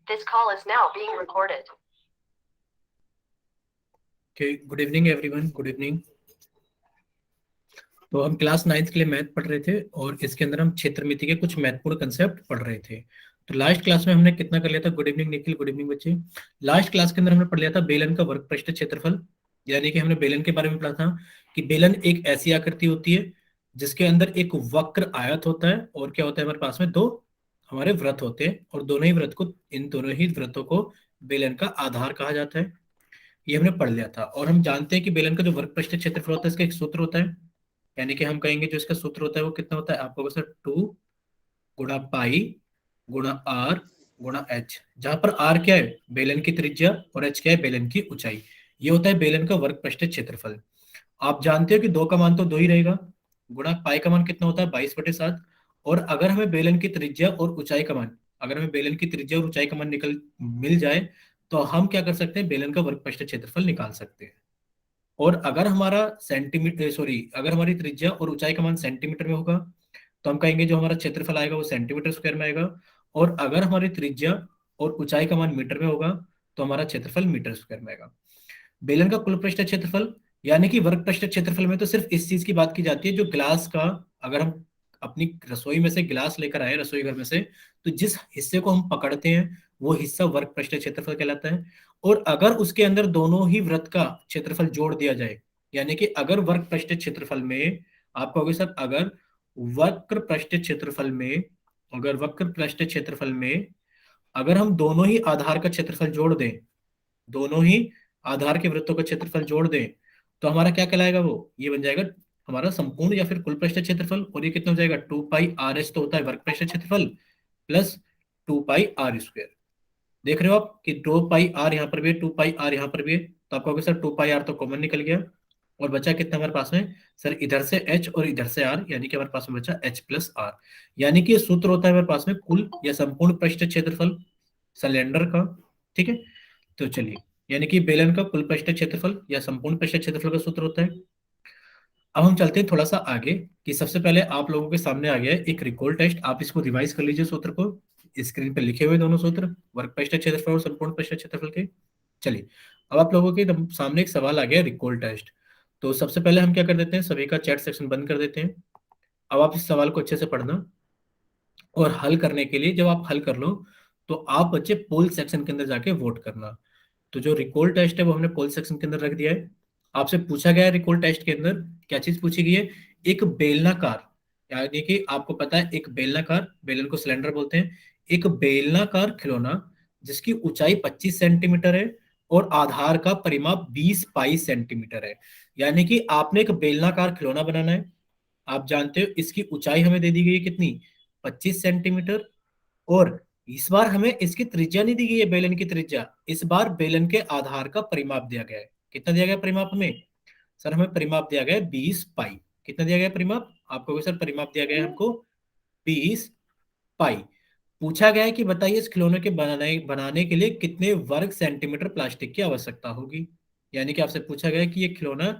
This call is now being recorded. Okay, good evening everyone. Good evening. तो हम class 9th के लिए math पढ़ रहे थे और इसके अंदर हम क्षेत्रमिति के कुछ महत्वपूर्ण कंसेप्ट पढ़ रहे थे। तो लास्ट क्लास में हमने कितना कर लिया था? Good evening Nikhil, good evening बच्चे। लास्ट क्लास के अंदर हमने पढ़ लिया था बेलन का वर्ग पृष्ठ क्षेत्रफल, यानी कि हमने बेलन के बारे में पढ़ा था कि बेलन एक ऐसी आकृति होती है जिसके अंदर एक वक्र आयत होता है और क्या होता है, हमारे पास में दो हमारे वृत्त होते हैं और इन दोनों ही वृत्तों को बेलन का आधार कहा जाता है। ये हमने पढ़ लिया था और हम जानते हैं कि बेलन का जो वर्ग पृष्ठ क्षेत्रफल होता है इसका एक सूत्र होता है, यानी कि हम कहेंगे जो इसका सूत्र होता है वो कितना होता है आपको, सर 2 गुणा पाई गुणा आर गुणा एच, जहां पर आर क्या है बेलन की त्रिज्या और एच क्या है बेलन की ऊंचाई। ये होता है बेलन का वर्ग पृष्ठ क्षेत्रफल। आप जानते हो कि 2 का मान तो 2 ही रहेगा, गुणा पाई का मान कितना होता है 22/7। और अगर हमें बेलन की त्रिज्या और ऊंचाई का मान, अगर हमें बेलन की त्रिज्या और ऊंचाई का मान मिल जाए तो हम क्या कर सकते हैं, बेलन का वर्ग पृष्ठ क्षेत्रफल निकाल सकते हैं। और अगर अगर हमारी त्रिज्या और ऊंचाई का मान सेंटीमीटर में होगा तो हम कहेंगे जो हमारा क्षेत्रफल आएगा वो सेंटीमीटर स्क्वायर में आएगा। और अगर हमारी त्रिज्या और ऊंचाई का मान मीटर में होगा तो हमारा क्षेत्रफल मीटर स्क्वायर में आएगा। बेलन का कुल पृष्ठ क्षेत्रफल यानी कि वर्ग पृष्ठ क्षेत्रफल में तो सिर्फ इस चीज की बात की जाती है, जो ग्लास का, अगर हम अपनी रसोई में से गिलास लेकर आए रसोई घर में से, तो जिस हिस्से को हम पकड़ते हैं वो हिस्सा वर्ग पृष्ठ क्षेत्रफल कहलाता है। और अगर उसके अंदर दोनों ही वृत्त का क्षेत्रफल जोड़ दिया जाए, यानी कि अगर वर्ग पृष्ठ क्षेत्रफल में आप कहोगे सर वक्र पृष्ठ क्षेत्रफल में अगर वक्र पृष्ठ क्षेत्रफल में अगर हम दोनों ही आधार का क्षेत्रफल जोड़ दें, दोनों ही आधार के वृत्तों का क्षेत्रफल जोड़ दें, तो हमारा क्या कहलाएगा, वो ये बन जाएगा हमारा संपूर्ण या फिर कुल पृष्ठ क्षेत्रफल। और ये कितना हो जाएगा 2πr/h तो होता है वर्ग पृष्ठ क्षेत्रफल प्लस 2πr²। देख रहे हो आप कि 2πr यहाँ पर भी है 2πr यहाँ पर भी है, तो आप कहोगे सर 2πr तो कॉमन निकल गया और बचा कितना हमारे पास में सर, इधर से h और इधर से r, यानी कि हमारे पास में बचा h+r। यानी कि ये सूत्र होता है हमारे पास में कुल या संपूर्ण पृष्ठ क्षेत्रफल सिलेंडर का। ठीक है, तो चलिए, यानी कि बेलन का कुल पृष्ठ क्षेत्रफल या संपूर्ण पृष्ठ क्षेत्रफल का सूत्र होता है। अब हम चलते हैं थोड़ा सा आगे कि सबसे पहले आप लोगों के सामने आ गया है एक रिकॉल टेस्ट, आप इसको रिवाइज कर लीजिए सूत्र को। स्क्रीन पे लिखे हुए दोनों सूत्र वर्ग पृष्ठ क्षेत्रफल और संपूर्ण पृष्ठ क्षेत्रफल के। चलिए, अब आप लोगों के सामने एक सवाल आ गया रिकॉल टेस्ट। तो सबसे पहले हम क्या कर देते हैं, सभी का चैट सेक्शन बंद कर देते हैं। अब आप इस सवाल को अच्छे से पढ़ना और हल करने के लिए जब आप हल कर लो तो आप बच्चे पोल सेक्शन के अंदर जाके वोट करना। तो जो रिकॉल टेस्ट है वो हमने पोल सेक्शन के अंदर रख दिया है। आपसे पूछा गया है रिकॉल टेस्ट के अंदर क्या चीज पूछी गई है, एक बेलनाकार, यानी कि आपको पता है एक बेलनाकार, बेलन को सिलेंडर बोलते हैं, एक बेलनाकार खिलौना जिसकी ऊंचाई 25 सेंटीमीटर है और आधार का परिमाप 20 पाई सेंटीमीटर है। यानी कि आपने एक बेलनाकार खिलौना बनाना है, आप जानते हो इसकी ऊंचाई हमें दे दी गई है कितनी, 25 सेंटीमीटर। और इस बार हमें इसकी त्रिज्या नहीं दी गई है बेलन की त्रिज्या, इस बार बेलन के आधार का परिमाप दिया गया है। कितना दिया गया परिमाप हमें, सर हमें परिमाप दिया गया है 20 पाई। कितना दिया गया परिमाप, आपको सर परिमाप दिया गया है हमको 20 पाई। पूछा गया है कि बताइए इस खिलौने के बनाने के लिए कितने वर्ग सेंटीमीटर प्लास्टिक की आवश्यकता होगी। यानी कि आपसे पूछा गया है कि ये खिलौना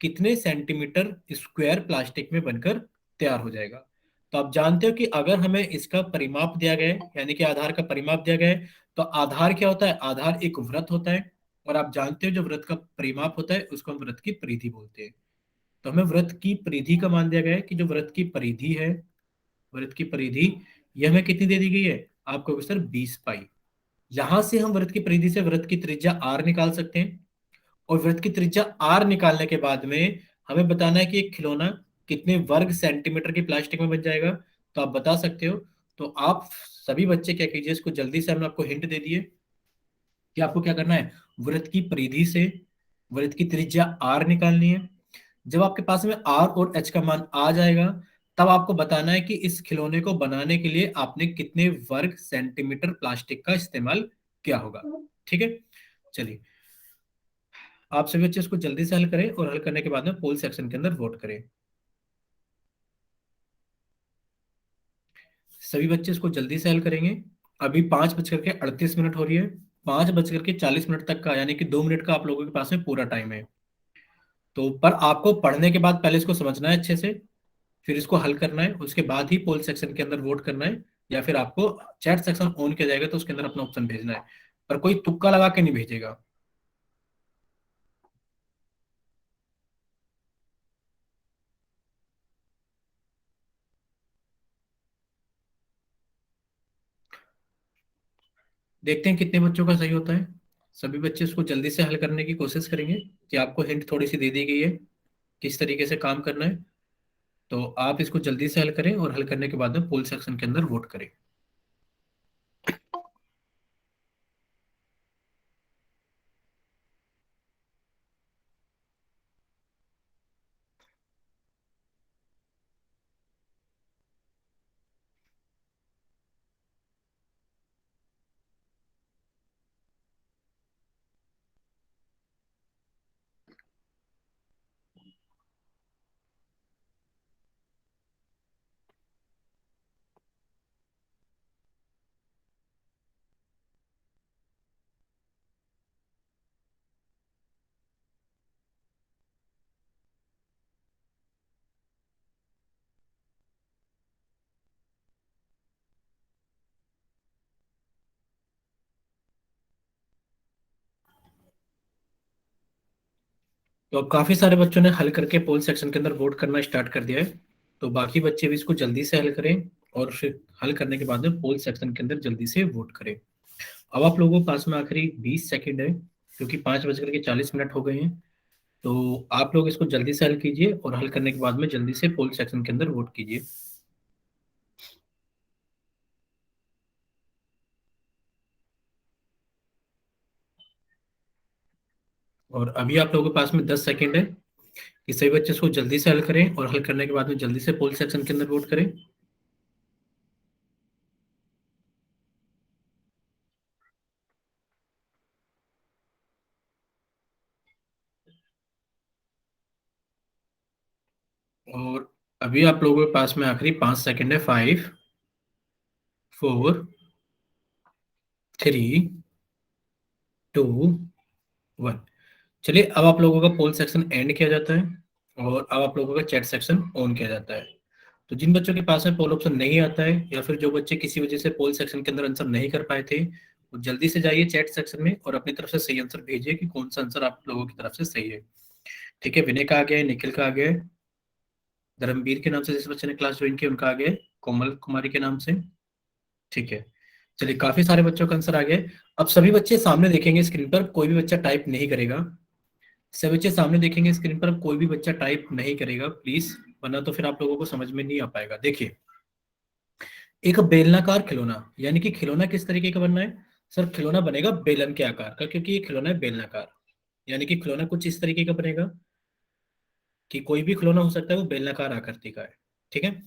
कितने सेंटीमीटर स्क्वायर प्लास्टिक में बनकर तैयार हो जाएगा। तो आप जानते हो कि अगर हमें इसका परिमाप दिया गया है, यानी कि आधार का परिमाप दिया गया है, तो आधार क्या होता है, आधार एक वृत्त होता है और आप जानते हो जो वृत्त का परिमाप होता है उसको हम वृत्त की परिधि बोलते हैं। तो हमें वृत्त की परिधि का मान दिया गया है कि जो वृत्त की परिधि है, वृत्त की परिधि ये हमें कितनी दे दी गई है, आपको सर 20 पाई। यहां से हम वृत्त की परिधि से वृत्त की त्रिज्या r निकाल सकते हैं और वृत्त की त्रिज्या r निकालने के बाद में हमें बताना है कि एक खिलौना कितने वर्ग सेंटीमीटर की प्लास्टिक में बन जाएगा। तो आप बता सकते हो। तो आप सभी बच्चे क्या कीजिए, इसको जल्दी से हमने आपको हिंट दे दिए कि आपको क्या करना है, वृत्त की परिधि से वृत्त की त्रिज्या r निकालनी है। जब आपके पास में r और h का मान आ जाएगा तब आपको बताना है कि इस खिलौने को बनाने के लिए आपने कितने वर्ग सेंटीमीटर प्लास्टिक का इस्तेमाल किया होगा। ठीक है, चलिए आप सभी बच्चे इसको जल्दी से हल करें और हल करने के बाद में पोल सेक्शन के अंदर वोट करें। सभी बच्चे इसको जल्दी से हल करेंगे। अभी 5:38 हो रही है, 5:40 तक का, यानी कि 2 मिनट का आप लोगों के पास में पूरा टाइम है। तो पर आपको पढ़ने के बाद पहले इसको समझना है अच्छे से, फिर इसको हल करना है, उसके बाद ही पोल सेक्शन के अंदर वोट करना है। या फिर आपको चैट सेक्शन ऑन किया जाएगा तो उसके अंदर अपना ऑप्शन भेजना है, पर कोई तुक्का लगा के नहीं भेजेगा। देखते हैं कितने बच्चों का सही होता है। सभी बच्चे उसको जल्दी से हल करने की कोशिश करेंगे कि आपको हिंट थोड़ी सी दे दी गई है किस तरीके से काम करना है, तो आप इसको जल्दी से हल करें और हल करने के बाद में पोल सेक्शन के अंदर वोट करें। तो अब काफी सारे बच्चों ने हल करके पोल सेक्शन के अंदर वोट करना स्टार्ट कर दिया है, तो बाकी बच्चे भी इसको जल्दी से हल करें और फिर हल करने के बाद में पोल सेक्शन के अंदर जल्दी से वोट करें। अब आप लोगों के पास में आखिरी 20 सेकंड है, क्योंकि 5 बज करके 40 मिनट हो गए हैं। तो आप लोग इसको जल्दी से हल कीजिए और हल करने के बाद में जल्दी से पोल सेक्शन के अंदर वोट कीजिए। और अभी आप लोगों के पास में 10 सेकंड है कि सभी बच्चे इसको जल्दी से हल करें और हल करने के बाद में जल्दी से पोल सेक्शन के अंदर वोट करें। और अभी आप लोगों के पास में आखिरी 5 सेकंड है। 5, 4, 3, 2, 1। चलिए अब आप लोगों का पोल सेक्शन एंड किया जाता है और अब आप लोगों का चैट सेक्शन ऑन किया जाता है। तो जिन बच्चों के पास में पोल ऑप्शन नहीं आता है या फिर जो बच्चे किसी वजह से पोल सेक्शन के अंदर आंसर नहीं कर पाए थे, वो जल्दी से जाइए चैट सेक्शन में और अपनी तरफ से सही आंसर भेजिए कि कौन सा आंसर आप लोगों की तरफ से सही है। ठीक है, विनय का आ गया है, निखिल का आ गया है, धर्मवीर के नाम से जिस बच्चे ने क्लास ज्वाइन की उनका आ गया है, कोमल कुमारी के नाम से। ठीक है, चलिए काफी सारे बच्चों का आंसर आ गया है। अब सभी बच्चे सामने देखेंगे स्क्रीन पर, कोई भी बच्चा टाइप नहीं करेगा। सभी बच्चे सामने देखेंगे स्क्रीन पर, कोई भी बच्चा टाइप नहीं करेगा प्लीज, वरना तो फिर आप लोगों को समझ में नहीं आ पाएगा। देखिए, एक बेलनाकार खिलौना, यानी कि खिलौना किस तरीके का बनना है? सर खिलौना बनेगा बेलन के आकार का, क्योंकि ये खिलौना है बेलनाकार। यानी कि खिलौना कुछ इस तरीके का बनेगा कि कोई भी खिलौना हो सकता है वो बेलनाकार आकृति का है। ठीक है,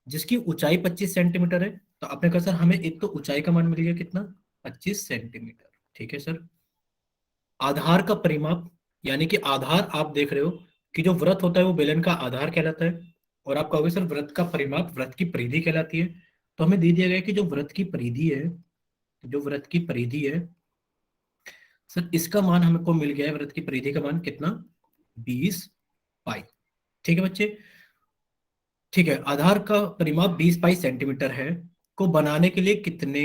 जिसकी ऊंचाई 25 सेंटीमीटर है। तो आपने कहा सर हमें एक तो ऊंचाई का मान मिल गया कितना, 25 सेंटीमीटर। ठीक है सर, आधार का परिमाप, यानी कि आधार आप देख रहे हो कि जो वृत्त होता है वो बेलन का आधार कहलाता है। और आप कहोगे सर वृत्त का परिमाप वृत्त की परिधि कहलाती है। तो हमें दे दिया गया है कि जो वृत्त की परिधि है, जो वृत्त की परिधि है सर, इसका मान हमको मिल गया है, वृत्त की परिधि का मान कितना, 20 पाई। ठीक है बच्चे, ठीक है, आधार का परिमाप 20 पाई सेंटीमीटर है, को बनाने के लिए कितने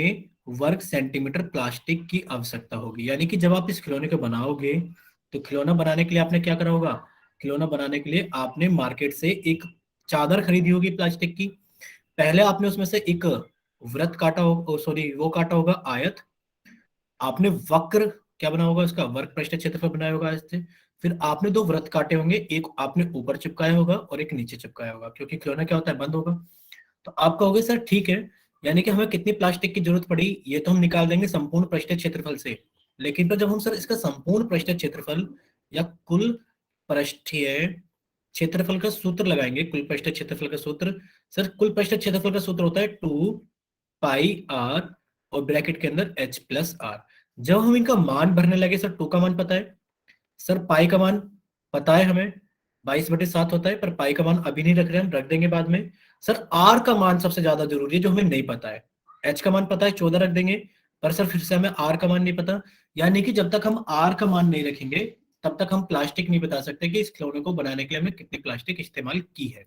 वर्ग सेंटीमीटर प्लास्टिक की आवश्यकता होगी? यानी कि जब आप इस खिलौने को बनाओगे तो खिलौना बनाने के लिए आपने क्या करा होगा? खिलौना बनाने के लिए आपने मार्केट से एक चादर खरीदी होगी प्लास्टिक की। पहले आपने उसमें से एक वृत्त काटा हो, सॉरी वो काटा होगा आयत। आपने वक्र क्या बना होगा, उसका वर्ग पृष्ठ क्षेत्रफल बनाया होगा ऐसे। फिर आपने दो वृत्त काटे होंगे, एक आपने ऊपर चिपकाया होगा और एक नीचे चिपकाया होगा, क्योंकि खिलौना क्या होता है, बंद होगा। तो आप कहोगे सर ठीक है, यानी कि हमें कितनी प्लास्टिक की जरूरत पड़ी, ये तो हम निकाल देंगे संपूर्ण पृष्ठीय क्षेत्रफल से। लेकिन तो जब हम सर इसका संपूर्ण पृष्ठीय क्षेत्रफल या कुल पृष्ठीय क्षेत्रफल का सूत्र लगाएंगे, कुल पृष्ठीय क्षेत्रफल का सूत्र, सर कुल पृष्ठीय क्षेत्रफल का सूत्र होता है 2 पाई आर और ब्रैकेट के अंदर h प्लस आर। जब हम इनका मान भरने लगे, सर टू का मान पता है, सर पाई का मान पता है हमें 22/7 होता है, पर पाई का मान अभी नहीं रख रहे, हम रख देंगे बाद में। सर आर का मान सबसे ज्यादा जरूरी है जो हमें नहीं पता है। एच का मान पता है 14 रख देंगे, पर सर फिर से हमें आर का मान नहीं पता। यानी कि जब तक हम आर का मान नहीं रखेंगे तब तक हम प्लास्टिक नहीं बता सकते कि इस खिलौने को बनाने के लिए हमने कितनी प्लास्टिक इस्तेमाल की है।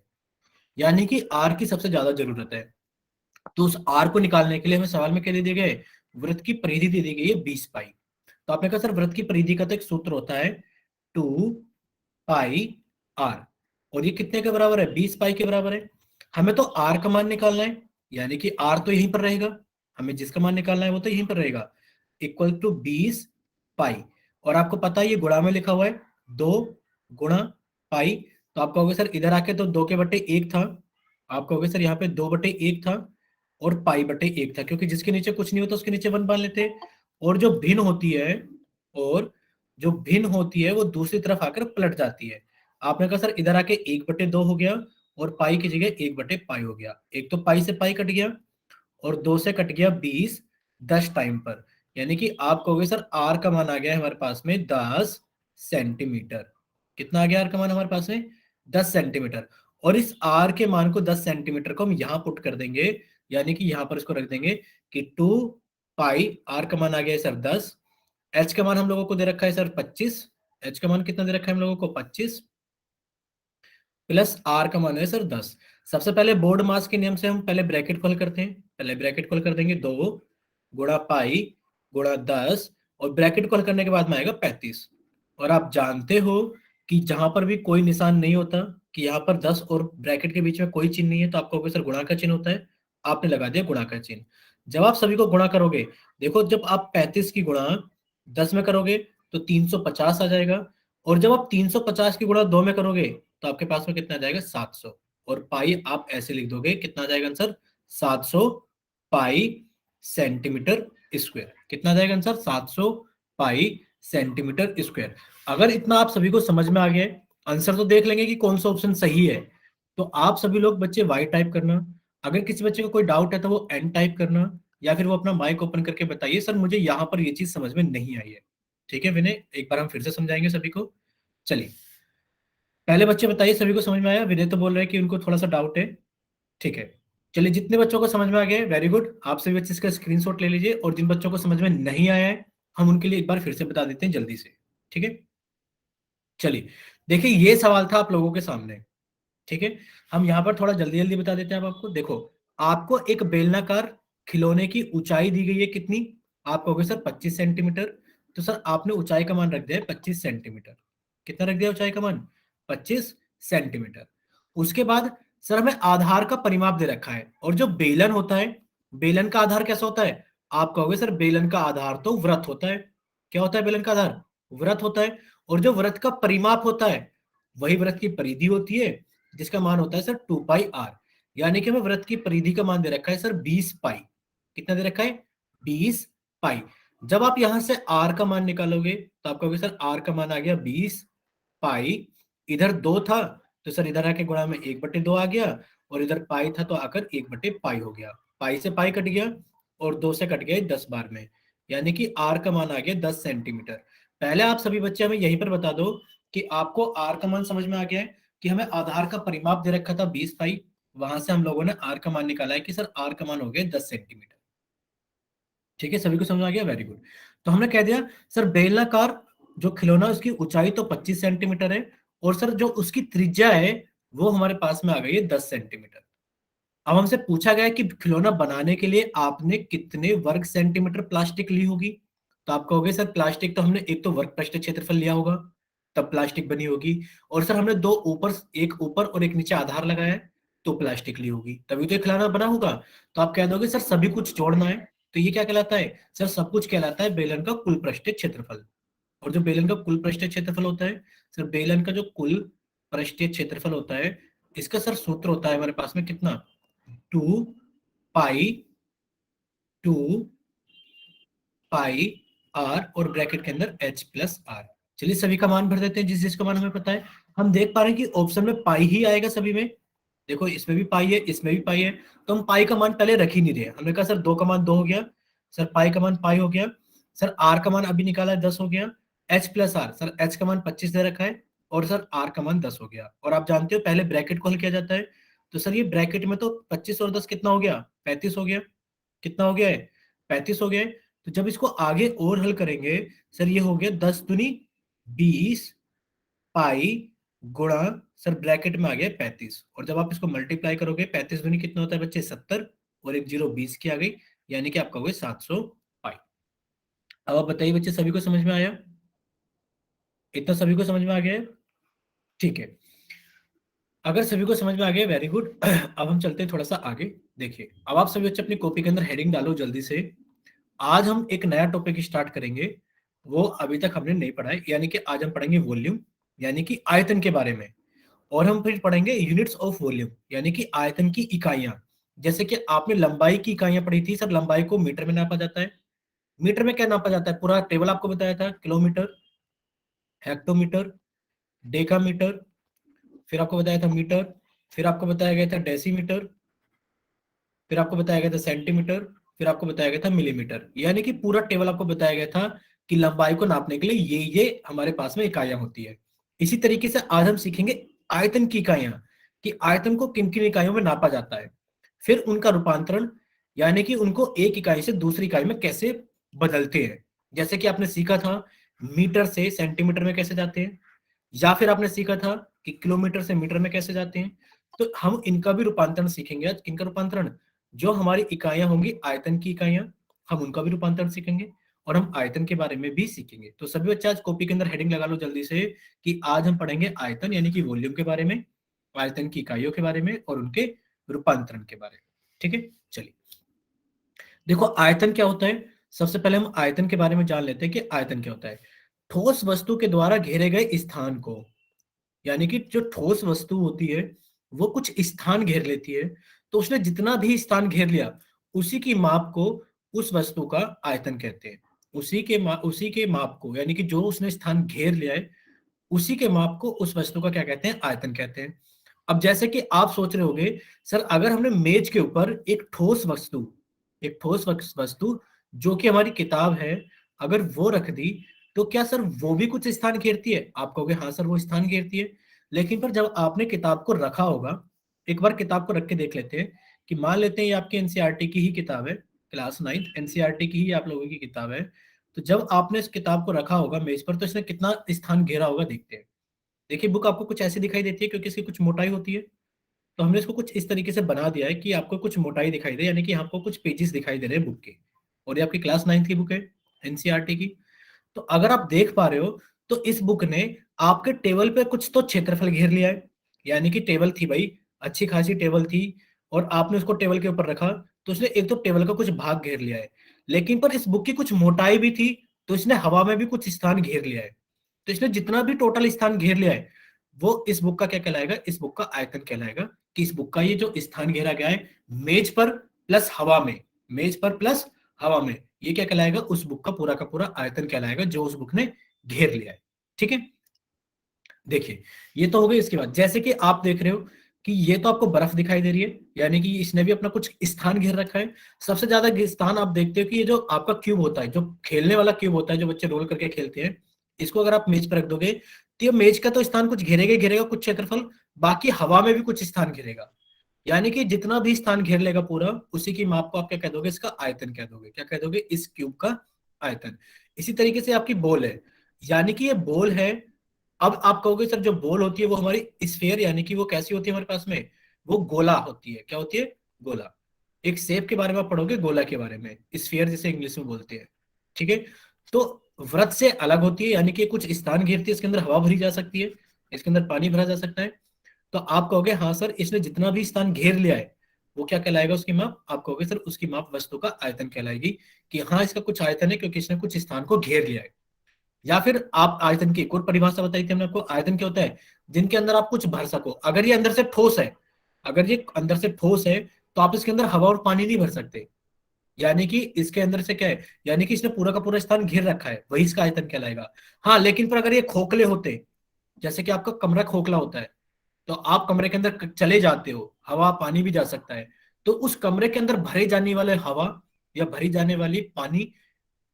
यानी कि आर की सबसे ज्यादा जरूरत है। तो उस आर को निकालने के लिए हमें सवाल में क्या दे दिए गए, वृत्त की परिधि दे दी गई है 20 पाई। तो आपने कहा सर वृत्त की परिधि का तो एक सूत्र होता है 2 पाई आर, और ये कितने के बराबर है, 20 पाई के बराबर है। हमें तो आर का मान निकालना है, यानी कि आर तो यहीं पर रहेगा, हमें जिसका मान निकालना है वो तो यहीं पर रहेगा, इक्वल टू 20 पाई। और आपको पता है ये गुणा में लिखा हुआ है, 2 गुणा पाई। तो आप कहोगे सर इधर आके तो 2 के बटे 1 था, आप कहोगे सर यहाँ पे 2 बटे 1 था और पाई बटे 1 था, क्योंकि जिसके नीचे कुछ नहीं होता उसके नीचे 1 मान लेते हैं। और जो भिन्न होती है, और जो भिन्न होती है वो दूसरी तरफ आकर पलट जाती है। आपने कहा सर इधर आके 1/2 हो गया और पाई की जगह 1/पाई हो गया, एक तो पाई से पाई कट गया और 2 से कट गया 20 10 टाइम पर, यानी कि आप कहोगे सर आर का मान आ गया है हमारे पास में 10 सेंटीमीटर। कितना आ गया आर का मान हमारे पास में, 10 सेंटीमीटर। और इस आर के मान को 10 सेंटीमीटर को हम यहां पुट कर देंगे, यानी कि यहां पर इसको रख देंगे कि 2 पाई, आर का मान आ गया है सर 10, एच का मान हम लोगों को दे रखा है सर 25, एच का मान कितना दे रखा है हम लोगों को 25, प्लस आर का मान है सर 10। सबसे पहले बोर्ड मास के नियम से हम पहले ब्रैकेट खोल करते हैं, पहले ब्रैकेट खोल कर देंगे 2 गुणा पाई गुणा 10, और ब्रैकेट खोल करने के बाद में आएगा 35। और आप जानते हो कि जहां पर भी कोई निशान नहीं होता, कि यहाँ पर 10 और ब्रैकेट के बीच में कोई चिन्ह नहीं है, तो आपको सर गुणा का चिन्ह होता है, आपने लगा दिया गुणा का चिन्ह। जब आप सभी को गुणा करोगे, देखो जब आप 35 की गुणा 10 में करोगे तो 350 आ जाएगा, और जब आप 350 की गुणा 2 में करोगे तो आपके पास में कितना आ जाएगा 700, और पाई आप ऐसे लिख दोगे, कितना आ जाएगा आंसर 700 पाई सेंटीमीटर स्क्वायर। कितना आ जाएगा आंसर 700 पाई सेंटीमीटर स्क्वायर। अगर इतना आप सभी को समझ में आ गया, आंसर तो देख लेंगे कि कौन सा ऑप्शन सही है। तो आप सभी लोग बच्चे वाई टाइप करना, अगर किसी बच्चे को कोई डाउट है तो वो एन टाइप करना, या फिर वो अपना माइक ओपन करके बताइए सर मुझे यहाँ पर ये चीज समझ में नहीं आई है। ठीक है विनय, एक बार हम फिर से समझाएंगे सभी को। चलिए पहले बच्चे बताइए सभी को समझ में आया, विनय तो बोल रहे हैं कि उनको थोड़ा सा डाउट है। ठीक है, चलिए जितने बच्चों को समझ में आ गया वेरी गुड, आप सभी बच्चे इसका स्क्रीनशॉट ले लीजिए, और जिन बच्चों को समझ में नहीं आया है हम उनके लिए एक बार फिर से बता देते हैं जल्दी से। ठीक है, चलिए देखिए ये सवाल था आप लोगों के सामने। ठीक है, हम यहाँ पर थोड़ा जल्दी जल्दी बता देते हैं अब आपको। देखो आपको एक बेलनाकार खिलौने की ऊंचाई दी गई है कितनी, आप कहोगे सर 25 सेंटीमीटर, तो सर आपने ऊंचाई का मान रख दिया है 25 सेंटीमीटर। कितना रख दिया ऊंचाई का मान, 25 सेंटीमीटर। उसके बाद सर हमें आधार का परिमाप दे रखा है, और जो बेलन होता है, बेलन का आधार कैसा होता है, आप कहोगे सर बेलन का आधार तो वृत्त होता है। क्या होता है बेलन का आधार, वृत्त होता है। और जो वृत्त का परिमाप होता है वही वृत्त की परिधि होती है, जिसका मान होता है सर 2 पाई आर। यानी कि हमें वृत्त की परिधि का मान दे रखा है सर 20 पाई। कितना दे रखा है, 20 पाई। जब आप यहां से आर का मान निकालोगे तो आप कहोगे सर आर का मान आ गया 20 पाई, इधर 2 था तो सर इधर आके गुणा में 1/2 आ गया, और इधर पाई था तो आकर 1/पाई हो गया, पाई से पाई कट गया और 2 से कट गया 10 बार में, यानी कि आर का मान आ गया 10 सेंटीमीटर। पहले आप सभी बच्चे हमें यहीं पर बता दो कि आपको आर का मान समझ में आ गया है, कि हमें आधार का परिमाप दे रखा था 20 पाई, वहां से हम लोगों ने आर का मान निकाला है कि सर आर का मान हो गया 10 सेंटीमीटर। ठीक है, सभी को समझ आ गया, वेरी गुड। तो हमने कह दिया सर बेलनाकार जो खिलौना उसकी ऊंचाई तो 25 सेंटीमीटर है, और सर जो उसकी त्रिज्या है वो हमारे पास में आ गई है 10 सेंटीमीटर। अब हमसे पूछा गया कि खिलौना बनाने के लिए आपने कितने वर्ग सेंटीमीटर प्लास्टिक ली होगी, तो आप कहोगे सर प्लास्टिक तो हमने एक तो वर्ग पृष्ठ क्षेत्रफल लिया होगा तब प्लास्टिक बनी होगी, और सर हमने दो ऊपर, एक ऊपर और एक नीचे आधार लगाया है तो प्लास्टिक ली होगी, तभी तो ये खिलौना बना होगा। तो आप कह दोगे सर सभी कुछ जोड़ना है, तो ये क्या कहलाता है सर, सब कुछ कहलाता है बेलन का कुल पृष्ठीय क्षेत्रफल। और जो बेलन का कुल पृष्ठीय क्षेत्रफल होता है, सर बेलन का जो कुल पृष्ठीय क्षेत्रफल होता है, इसका सर सूत्र होता है हमारे पास में कितना, 2 पाई 2 पाई आर, और ब्रैकेट के अंदर एच प्लस आर। चलिए सभी का मान भर देते हैं जिस जिसका मान हमें पता है। हम देख पा रहे हैं कि ऑप्शन में पाई ही आएगा सभी में, देखो इसमें भी पाई है इसमें भी पाई है, तो हम पाई का मान पहले रख ही नहीं रहे। हमने कहा सर 2 का मान 2 हो गया, सर पाई का मान पाई हो गया, सर आर का मान अभी निकाला है 10 हो गया, H plus are, sir H का मान 25 दे रखा है, और सर आर का मान 10 हो गया। और आप जानते हो पहले ब्रैकेट को हल किया जाता है, तो सर ये ब्रैकेट में तो 25 और 10 कितना हो गया, 35 हो गया। कितना हो गया है, 35 हो गया है। तो जब इसको आगे और हल करेंगे, सर ये हो गया 10 दूनी 20 पाई गुणा, सर ब्रैकेट में आ गया 35, और जब आप इसको मल्टीप्लाई करोगे 35 दूनी कितना होता है बच्चे 70, और एक 0 20 की आ गई, यानी कि आपका हो गया 700 पाई। अब आप बताइए बच्चे, सभी को समझ में आया? इतना सभी को समझ में आ गया है? ठीक है, अगर सभी को समझ में आ गया वेरी गुड। अब हम चलते हैं थोड़ा सा आगे। देखिए, अब आप सभी बच्चे अपनी कॉपी के अंदर हेडिंग डालो जल्दी से। आज हम एक नया टॉपिक स्टार्ट करेंगे, वो अभी तक हमने नहीं पढ़ा है, यानी कि आज हम पढ़ेंगे वॉल्यूम, यानी कि आयतन के बारे में। और हम फिर पढ़ेंगे यूनिट्स ऑफ वॉल्यूम, यानी कि आयतन की इकाइयां। जैसे कि आपने लंबाई की इकाइयां पढ़ी थी सर, लंबाई को मीटर में नापा जाता है। मीटर में क्या नापा जाता है, पूरा टेबल आपको बताया था, किलोमीटर, हेक्टोमीटर, डेकामीटर, फिर आपको बताया था मीटर, फिर आपको बताया गया था डेसीमीटर, फिर आपको बताया गया था सेंटीमीटर, फिर आपको बताया गया था मिलीमीटर। यानी कि पूरा टेबल आपको बताया गया था कि लंबाई को नापने के लिए ये हमारे पास में इकाइयां होती है। इसी तरीके से आज हम सीखेंगे आयतन की इकाइयां, कि आयतन को किन किन इकाइयों में नापा जाता है, फिर उनका रूपांतरण, यानी कि उनको एक इकाई से दूसरी इकाई में कैसे बदलते हैं। जैसे कि आपने सीखा था मीटर से सेंटीमीटर में कैसे जाते हैं, या फिर आपने सीखा था कि किलोमीटर से मीटर में कैसे जाते हैं। तो हम इनका भी रूपांतरण सीखेंगे आज। किनका रूपांतरण? जो हमारी इकाइयां होंगी आयतन की इकाइयां, हम उनका भी रूपांतरण सीखेंगे, और हम आयतन के बारे में भी सीखेंगे। तो सभी बच्चे आज कॉपी के अंदर हेडिंग लगा लो जल्दी से, कि आज हम पढ़ेंगे आयतन यानी कि वॉल्यूम के बारे में, आयतन की इकाइयों के बारे में, और उनके रूपांतरण के बारे में। ठीक है, चलिए देखो आयतन क्या होता है। सबसे पहले हम आयतन के बारे में जान लेते हैं कि आयतन क्या होता है। ठोस वस्तु के द्वारा घेरे गए स्थान को, यानी कि जो ठोस वस्तु होती है वो कुछ स्थान घेर लेती है, तो उसने जितना भी स्थान घेर लिया उसी की माप को उस वस्तु का आयतन कहते हैं। उसी के माप को, यानी कि जो उसने स्थान घेर लिया है उसी के माप को उस वस्तु का क्या कहते हैं, आयतन कहते हैं। अब जैसे कि आप सोच रहे होंगे सर, अगर हमने मेज के ऊपर एक ठोस वस्तु जो कि हमारी किताब है, अगर वो रख दी, तो क्या सर वो भी कुछ स्थान घेरती है? आप कहोगे हाँ सर वो स्थान घेरती है। लेकिन पर जब आपने किताब को रखा होगा, एक बार किताब को रख के देख लेते हैं, कि मान लेते हैं ये आपकी एनसीईआरटी की ही किताब है, क्लास 9 एनसीईआरटी की ही आप लोगों की किताब है। तो जब आपने इस किताब को रखा होगा मेज पर, तो इसने कितना स्थान घेरा होगा देखते हैं। देखिए बुक आपको कुछ ऐसी दिखाई देती है क्योंकि इसकी कुछ मोटाई होती है, तो हमने इसको कुछ इस तरीके से बना दिया है कि आपको कुछ मोटाई दिखाई दे, यानी कि आपको कुछ पेजेस दिखाई दे रहे हैं बुक के। और ये आपकी क्लास 9 की बुक है, एनसीईआरटी की। तो अगर आप देख पा रहे हो, तो इस बुक ने आपके टेबल पे कुछ तो क्षेत्रफल घेर लिया है। यानी कि टेबल थी भाई, अच्छी खासी टेबल थी, और आपने उसको टेबल के ऊपर रखा, तो उसने एक तो टेबल का कुछ भाग घेर लिया है। लेकिन पर इस बुक की कुछ मोटाई भी थी, तो इसने हवा में भी कुछ स्थान घेर लिया है। तो इसने जितना भी टोटल स्थान घेर लिया है, वो इस बुक का क्या कहलाएगा, इस बुक का आयतन कहलाएगा। कि इस बुक का ये जो स्थान घेरा गया है मेज पर प्लस हवा में, मेज पर प्लस हवा में, ये क्या कहलाएगा, उस बुक का पूरा आयतन कहलाएगा जो उस बुक ने घेर लिया है। ठीक है, देखिए ये तो हो गई। इसके बाद जैसे कि आप देख रहे हो कि ये तो आपको बर्फ दिखाई दे रही है, यानी कि इसने भी अपना कुछ स्थान घेर रखा है। सबसे ज्यादा स्थान आप देखते हो कि ये जो आपका क्यूब होता है, जो खेलने वाला क्यूब होता है, जो बच्चे रोल करके खेलते हैं, इसको अगर आप मेज पर रख दोगे, तो ये मेज का तो स्थान कुछ घेरेगा ही घेरेगा, कुछ क्षेत्रफल, बाकी हवा में भी कुछ स्थान घेरेगा। यानी कि जितना भी स्थान घेर लेगा पूरा, उसी की माप को आप क्या कह दोगे, इसका आयतन कह दोगे। क्या कह दोगे, इस क्यूब का आयतन। इसी तरीके से आपकी बॉल है, यानी कि ये बॉल है। अब आप कहोगे सर जो बॉल होती है वो हमारी स्फीयर, यानी कि वो कैसी होती है हमारे पास में, वो गोला होती है। क्या होती है, गोला। एक शेप के बारे में आप पढ़ोगे, गोला के बारे में, स्फीयर जिसे इंग्लिश में बोलते हैं। ठीक है, तो वृत्त से अलग होती है, यानी कि कुछ स्थान घेरती है, इसके अंदर हवा भरी जा सकती है, इसके अंदर पानी भरा जा सकता है। तो आप कहोगे हाँ सर इसने जितना भी स्थान घेर लिया है वो क्या कहलाएगा, उसकी माप। आप कहोगे सर उसकी माप वस्तु का आयतन कहलाएगी, कि हाँ इसका कुछ आयतन है क्योंकि इसने कुछ स्थान को घेर लिया है। या फिर आप आयतन की एक और परिभाषा बताई थी हमने आपको, आयतन क्या होता है, जिनके अंदर आप कुछ भर सको। अगर ये अंदर से ठोस है, अगर ये अंदर से ठोस है, तो आप इसके अंदर हवा और पानी नहीं भर सकते। यानी कि इसके अंदर से क्या है, यानी कि इसने पूरा का पूरा स्थान घेर रखा है, वही इसका आयतन कहलाएगा। हाँ लेकिन पर अगर ये खोखले होते, जैसे कि आपका कमरा खोखला होता है, तो आप कमरे के अंदर चले जाते हो, हवा पानी भी जा सकता है, तो उस कमरे के अंदर भरे जाने वाले हवा या भरी जाने वाली पानी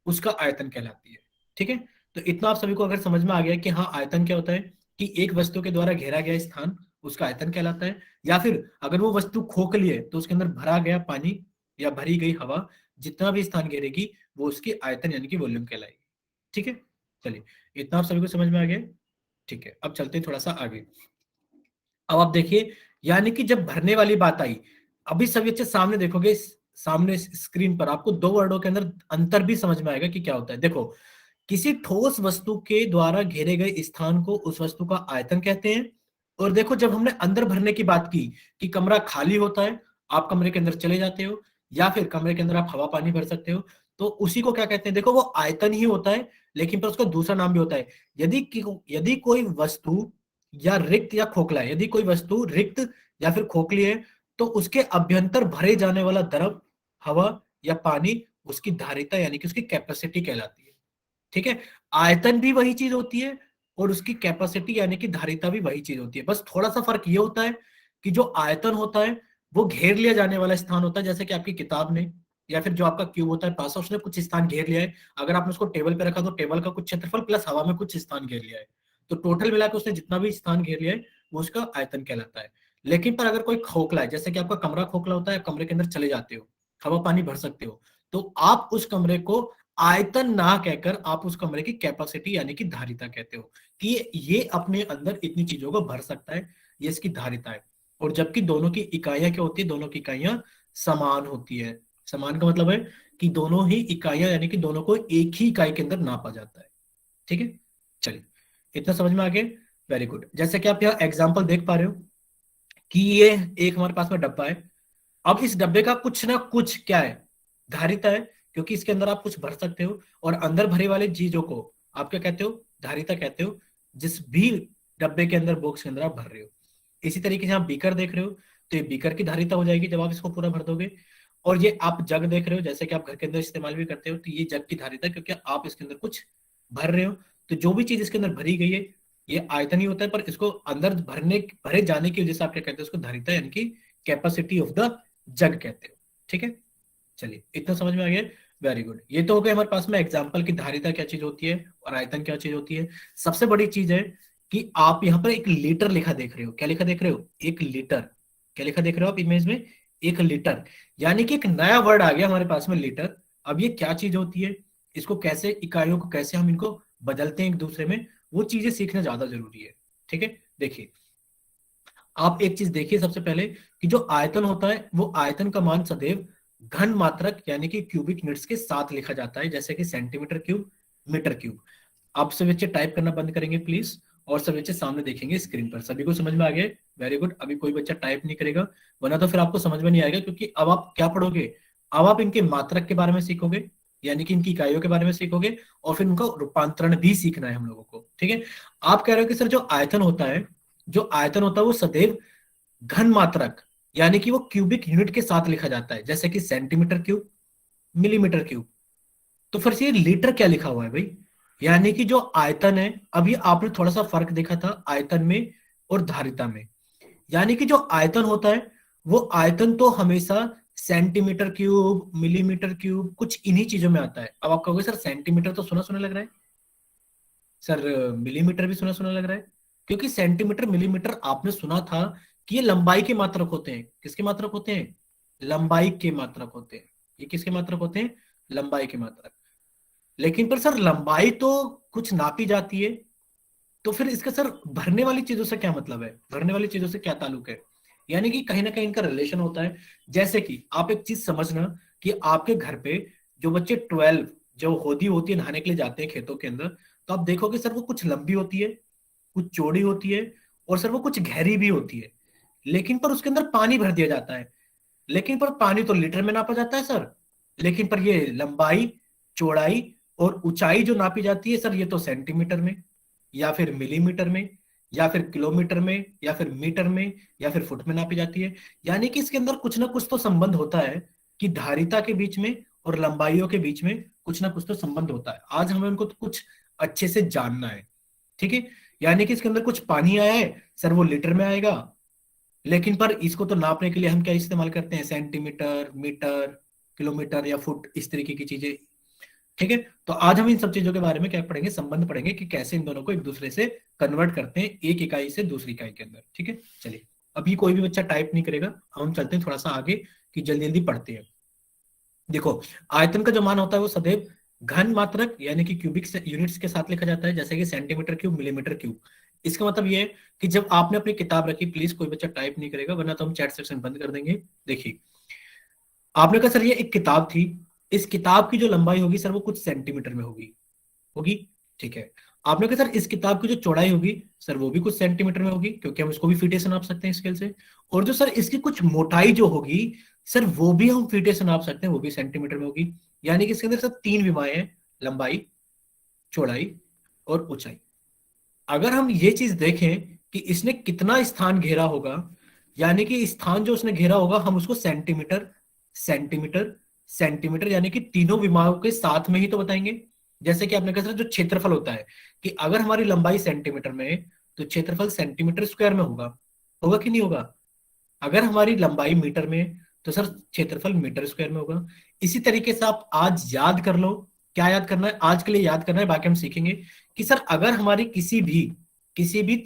उसका आयतन कहलाती है। ठीक है, तो इतना आप सभी को अगर समझ में आ गया कि हाँ आयतन क्या होता है, कि एक वस्तु के द्वारा घेरा गया स्थान उसका आयतन कहलाता है। या फिर अगर वो वस्तु खोखली है तो उसके अंदर भरा गया पानी या भरी गई हवा जितना भी स्थान घेरेगी वो उसकी आयतन यानी कि वॉल्यूम कहलाएगी। ठीक है, चलिए इतना आप सभी को समझ में आ गया। ठीक है, अब चलते हैं थोड़ा सा आगे। अब आप देखिए, यानी कि जब भरने वाली बात आई, अभी सभी अच्छे सामने देखोगे, सामने स्क्रीन पर आपको दो वर्डों के अंदर अंतर भी समझ में आएगा कि क्या होता है। देखो, किसी ठोस वस्तु के द्वारा घेरे गए स्थान को उस वस्तु का आयतन कहते हैं। और देखो, जब हमने अंदर भरने की बात की कि कमरा खाली होता है, आप कमरे के अंदर चले जाते हो, या फिर कमरे के अंदर आप हवा पानी भर सकते हो, तो उसी को क्या कहते हैं? देखो, वो आयतन ही होता है, लेकिन पर उसका दूसरा नाम भी होता है। यदि कोई वस्तु या रिक्त या खोखला है, यदि कोई वस्तु रिक्त या फिर खोखली है, तो उसके अभ्यंतर भरे जाने वाला द्रव, हवा या पानी, उसकी धारिता यानी कि उसकी कैपेसिटी कहलाती है। ठीक है, आयतन भी वही चीज होती है और उसकी कैपेसिटी यानी कि धारिता भी वही चीज होती है। बस थोड़ा सा फर्क ये होता है कि जो आयतन होता है वो घेर लिया जाने वाला स्थान होता है, जैसे कि आपकी किताब ने या फिर जो आपका क्यूब होता है पासा, उसने कुछ स्थान घेर लिया है। अगर आपने उसको टेबल पे रखा तो टेबल का कुछ क्षेत्रफल प्लस हवा में कुछ स्थान घेर लिया है, तो टोटल मिलाकर उसने जितना भी स्थान घेर लिया है वो उसका आयतन कहलाता है। लेकिन पर अगर कोई खोखला है, जैसे कि आपका कमरा खोखला होता है, कमरे के अंदर चले जाते हो, हवा पानी भर सकते हो, तो आप उस कमरे को आयतन ना कहकर आप उस कमरे की कैपेसिटी यानी कि धारिता कहते हो कि ये अपने अंदर इतनी चीजों को भर सकता है, ये इसकी धारिता है। और जबकि दोनों की इकाइयां क्या होती है? दोनों की इकाइयां समान होती है। समान का मतलब है कि दोनों ही इकाइयां यानी कि दोनों को एक ही इकाई के अंदर नापा जाता है। ठीक है, चलिए, इतना समझ में आ गया? Very good. जैसे कि आप यहाँ एग्जाम्पल देख पा रहे हो कि ये एक हमारे पास में डब्बा है। अब इस डब्बे का कुछ ना कुछ क्या है? धारिता है, क्योंकि इसके अंदर आप कुछ भर सकते हो, और अंदर भरे वाले चीजों को आप क्या कहते हो? धारिता कहते हो, जिस भी डब्बे के अंदर, बॉक्स के अंदर आप भर रहे हो। इसी तरीके से आप बीकर देख रहे हो, तो ये बीकर की धारिता हो जाएगी जब आप इसको पूरा भर दोगे। और ये आप जग देख रहे हो, जैसे कि आप घर के अंदर इस्तेमाल भी करते हो, तो ये जग की धारिता, क्योंकि आप इसके अंदर कुछ भर रहे हो। तो जो भी चीज इसके अंदर भरी गई है ये आयतन ही होता है, पर इसको अंदर भरे जाने की वजह से आप क्या कहते हो? उसको धारिता यानी कि कैपेसिटी ऑफ द जग कहते हो। ठीक है, चलिए, इतना समझ में आ गया? Very good. ये तो हो गया हमारे पास में एग्जाम्पल की धारिता क्या चीज होती है और आयतन क्या चीज होती है। सबसे बड़ी चीज है कि आप यहाँ पर एक लीटर लिखा देख रहे हो। क्या लिखा देख रहे हो? एक लीटर। क्या लिखा देख रहे हो आप इमेज में? एक लीटर। यानी कि एक नया वर्ड आ गया हमारे पास में, लीटर। अब ये क्या चीज होती है, इसको कैसे, इकाइयों को कैसे हम इनको बदलते हैं एक दूसरे में, वो चीजें सीखना ज्यादा जरूरी है। ठीक है, देखिए, आप एक चीज देखिए सबसे पहले कि जो आयतन होता है वो आयतन का मान सदैव घन मात्रक यानी कि क्यूबिक मीटर्स के साथ लिखा जाता है, जैसे कि सेंटीमीटर क्यूब, मीटर क्यूब। आप सब बच्चे टाइप करना बंद करेंगे प्लीज, और सब बच्चे सामने देखेंगे स्क्रीन पर। सभी को समझ में आ गया? Very good. अभी कोई बच्चा टाइप नहीं करेगा, वरना तो फिर आपको समझ में नहीं आएगा, क्योंकि अब आप क्या पढ़ोगे? अब आप इनके मात्रक के बारे में सीखोगे, यानी कि इनकी इकाइयों के बारे में सीखोगे, और फिर उनका रूपांतरण भी सीखना है हम लोगों को। ठीक है, आप कह रहे हो कि सर जो आयतन होता है, जो आयतन होता है वो सदैव घन मात्रक यानी कि वो क्यूबिक यूनिट के साथ लिखा जाता है, जैसे कि सेंटीमीटर क्यूब, मिलीमीटर क्यूब। तो फिर से ये लीटर क्या लिखा हुआ है भाई? यानी कि जो आयतन है, अभी आपने थोड़ा सा फर्क देखा था आयतन में और धारिता में। यानी कि जो आयतन होता है वो आयतन तो हमेशा सेंटीमीटर क्यूब, मिलीमीटर क्यूब, कुछ इन्हीं चीजों में आता है। अब आप कहोगे सर सेंटीमीटर तो सुना सुना लग रहा है, सर मिलीमीटर भी सुना सुना लग रहा है, क्योंकि सेंटीमीटर, मिलीमीटर आपने सुना था कि ये लंबाई के मात्रक होते हैं। किसके मात्रक होते हैं? लंबाई के मात्रक होते हैं। ये किसके मात्रक होते हैं? लंबाई के मात्रक। लेकिन पर सर लंबाई तो कुछ नापी जाती है, तो फिर इसका सर भरने वाली चीजों से क्या मतलब है? भरने वाली चीजों से क्या ताल्लुक है? यानी कि कहीं ना कहीं इनका रिलेशन होता है। जैसे कि आप एक चीज समझना कि आपके घर पे जो बच्चे 12 जो होदी होती है नहाने के लिए जाते हैं खेतों के अंदर, तो आप देखोगे सर वो कुछ लंबी होती है, कुछ चौड़ी होती है, और सर वो कुछ गहरी भी होती है। लेकिन पर उसके अंदर पानी भर दिया जाता है। लेकिन पर पानी तो लीटर में नापा जाता है सर, लेकिन पर ये लंबाई, चौड़ाई और ऊंचाई जो नापी जाती है सर, ये तो सेंटीमीटर में, या फिर मिलीमीटर में, या फिर किलोमीटर में, या फिर मीटर में, या फिर फुट में नापी जाती है। यानी कि इसके अंदर कुछ ना कुछ तो संबंध होता है कि धारिता के बीच में और लंबाइयों के बीच में कुछ ना कुछ तो संबंध होता है। आज हमें उनको तो कुछ अच्छे से जानना है। ठीक है, यानी कि इसके अंदर कुछ पानी आया है सर, वो लीटर में आएगा, लेकिन पर इसको तो नापने के लिए हम क्या इस्तेमाल करते हैं? सेंटीमीटर, मीटर, किलोमीटर या फुट, इस तरीके की चीजें। ठीक है, तो आज हम इन सब चीजों के बारे में क्या पढ़ेंगे? संबंध पढ़ेंगे कि कैसे इन दोनों को एक दूसरे से कन्वर्ट करते हैं, एक इकाई से दूसरी इकाई के अंदर। ठीक है, चलिए, अभी कोई भी बच्चा टाइप नहीं करेगा, हम चलते हैं थोड़ा सा आगे कि जल्दी जल्दी पढ़ते हैं। देखो, आयतन का जो मान होता है वो सदैव घन मात्रक यानी कि क्यूबिक यूनिट्स के साथ लिखा जाता है, जैसे कि सेंटीमीटर क्यूब, मिलीमीटर क्यूब। इसका मतलब ये है कि जब आपने अपनी किताब रखी, प्लीज कोई बच्चा टाइप नहीं करेगा वरना तो हम चैट सेक्शन बंद कर देंगे। देखिए, आपने कहा सर ये एक किताब थी, इस किताब की जो लंबाई होगी सर वो कुछ सेंटीमीटर में होगी, होगी, ठीक है। आपने कहा सर इस किताब की जो चौड़ाई होगी सर वो भी कुछ सेंटीमीटर में होगी, क्योंकि हम इसको भी फीटे से नाप सकते हैं स्केल से। और जो सर इसकी कुछ मोटाई जो होगी सर वो भी हम फीटे से नाप सकते हैं, वो भी सेंटीमीटर में होगी। यानी कि इसके अंदर सर 3 विमाएं हैं, लंबाई, चौड़ाई और ऊंचाई। अगर हम ये चीज देखें कि इसने कितना स्थान घेरा होगा, यानी कि स्थान जो उसने घेरा होगा हम उसको सेंटीमीटर, सेंटीमीटर, सेंटीमीटर, यानी कि तीनों विमाओं के साथ में ही तो बताएंगे। जैसे कि आपने कहा जो क्षेत्रफल होता है कि अगर हमारी लंबाई सेंटीमीटर में है तो क्षेत्रफल सेंटीमीटर स्क्वायर में होगा, होगा कि नहीं होगा। अगर हमारी लंबाई मीटर में है तो सर क्षेत्रफल मीटर स्क्वायर में होगा। इसी तरीके से आप आज याद कर लो, क्या याद करना है आज के लिए, याद करना है, बाकी हम सीखेंगे कि सर अगर हमारी किसी भी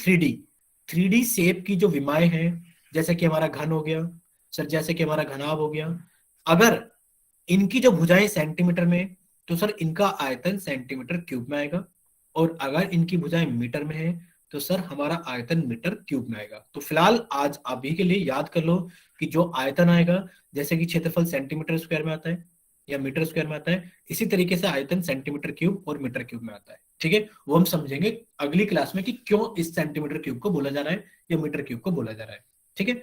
थ्री डी शेप की जो विमाएं हैं, जैसे कि हमारा घन हो गया सर, जैसे कि हमारा घनाभ हो गया, अगर इनकी जो भुजाएं सेंटीमीटर में है, तो सर इनका आयतन सेंटीमीटर क्यूब में आएगा। और अगर इनकी भुजाएं मीटर में है तो सर हमारा आयतन मीटर क्यूब में आएगा। तो फिलहाल आज अभी के लिए याद कर लो कि जो आयतन आएगा, जैसे कि क्षेत्रफल सेंटीमीटर स्क्वायर में आता है या मीटर स्क्वायर में आता है, इसी तरीके से आयतन सेंटीमीटर क्यूब और मीटर क्यूब में आता है, ठीक है। वो हम समझेंगे अगली क्लास में कि क्यों इस सेंटीमीटर क्यूब को बोला जा रहा है या मीटर क्यूब को बोला जा रहा है, ठीक है।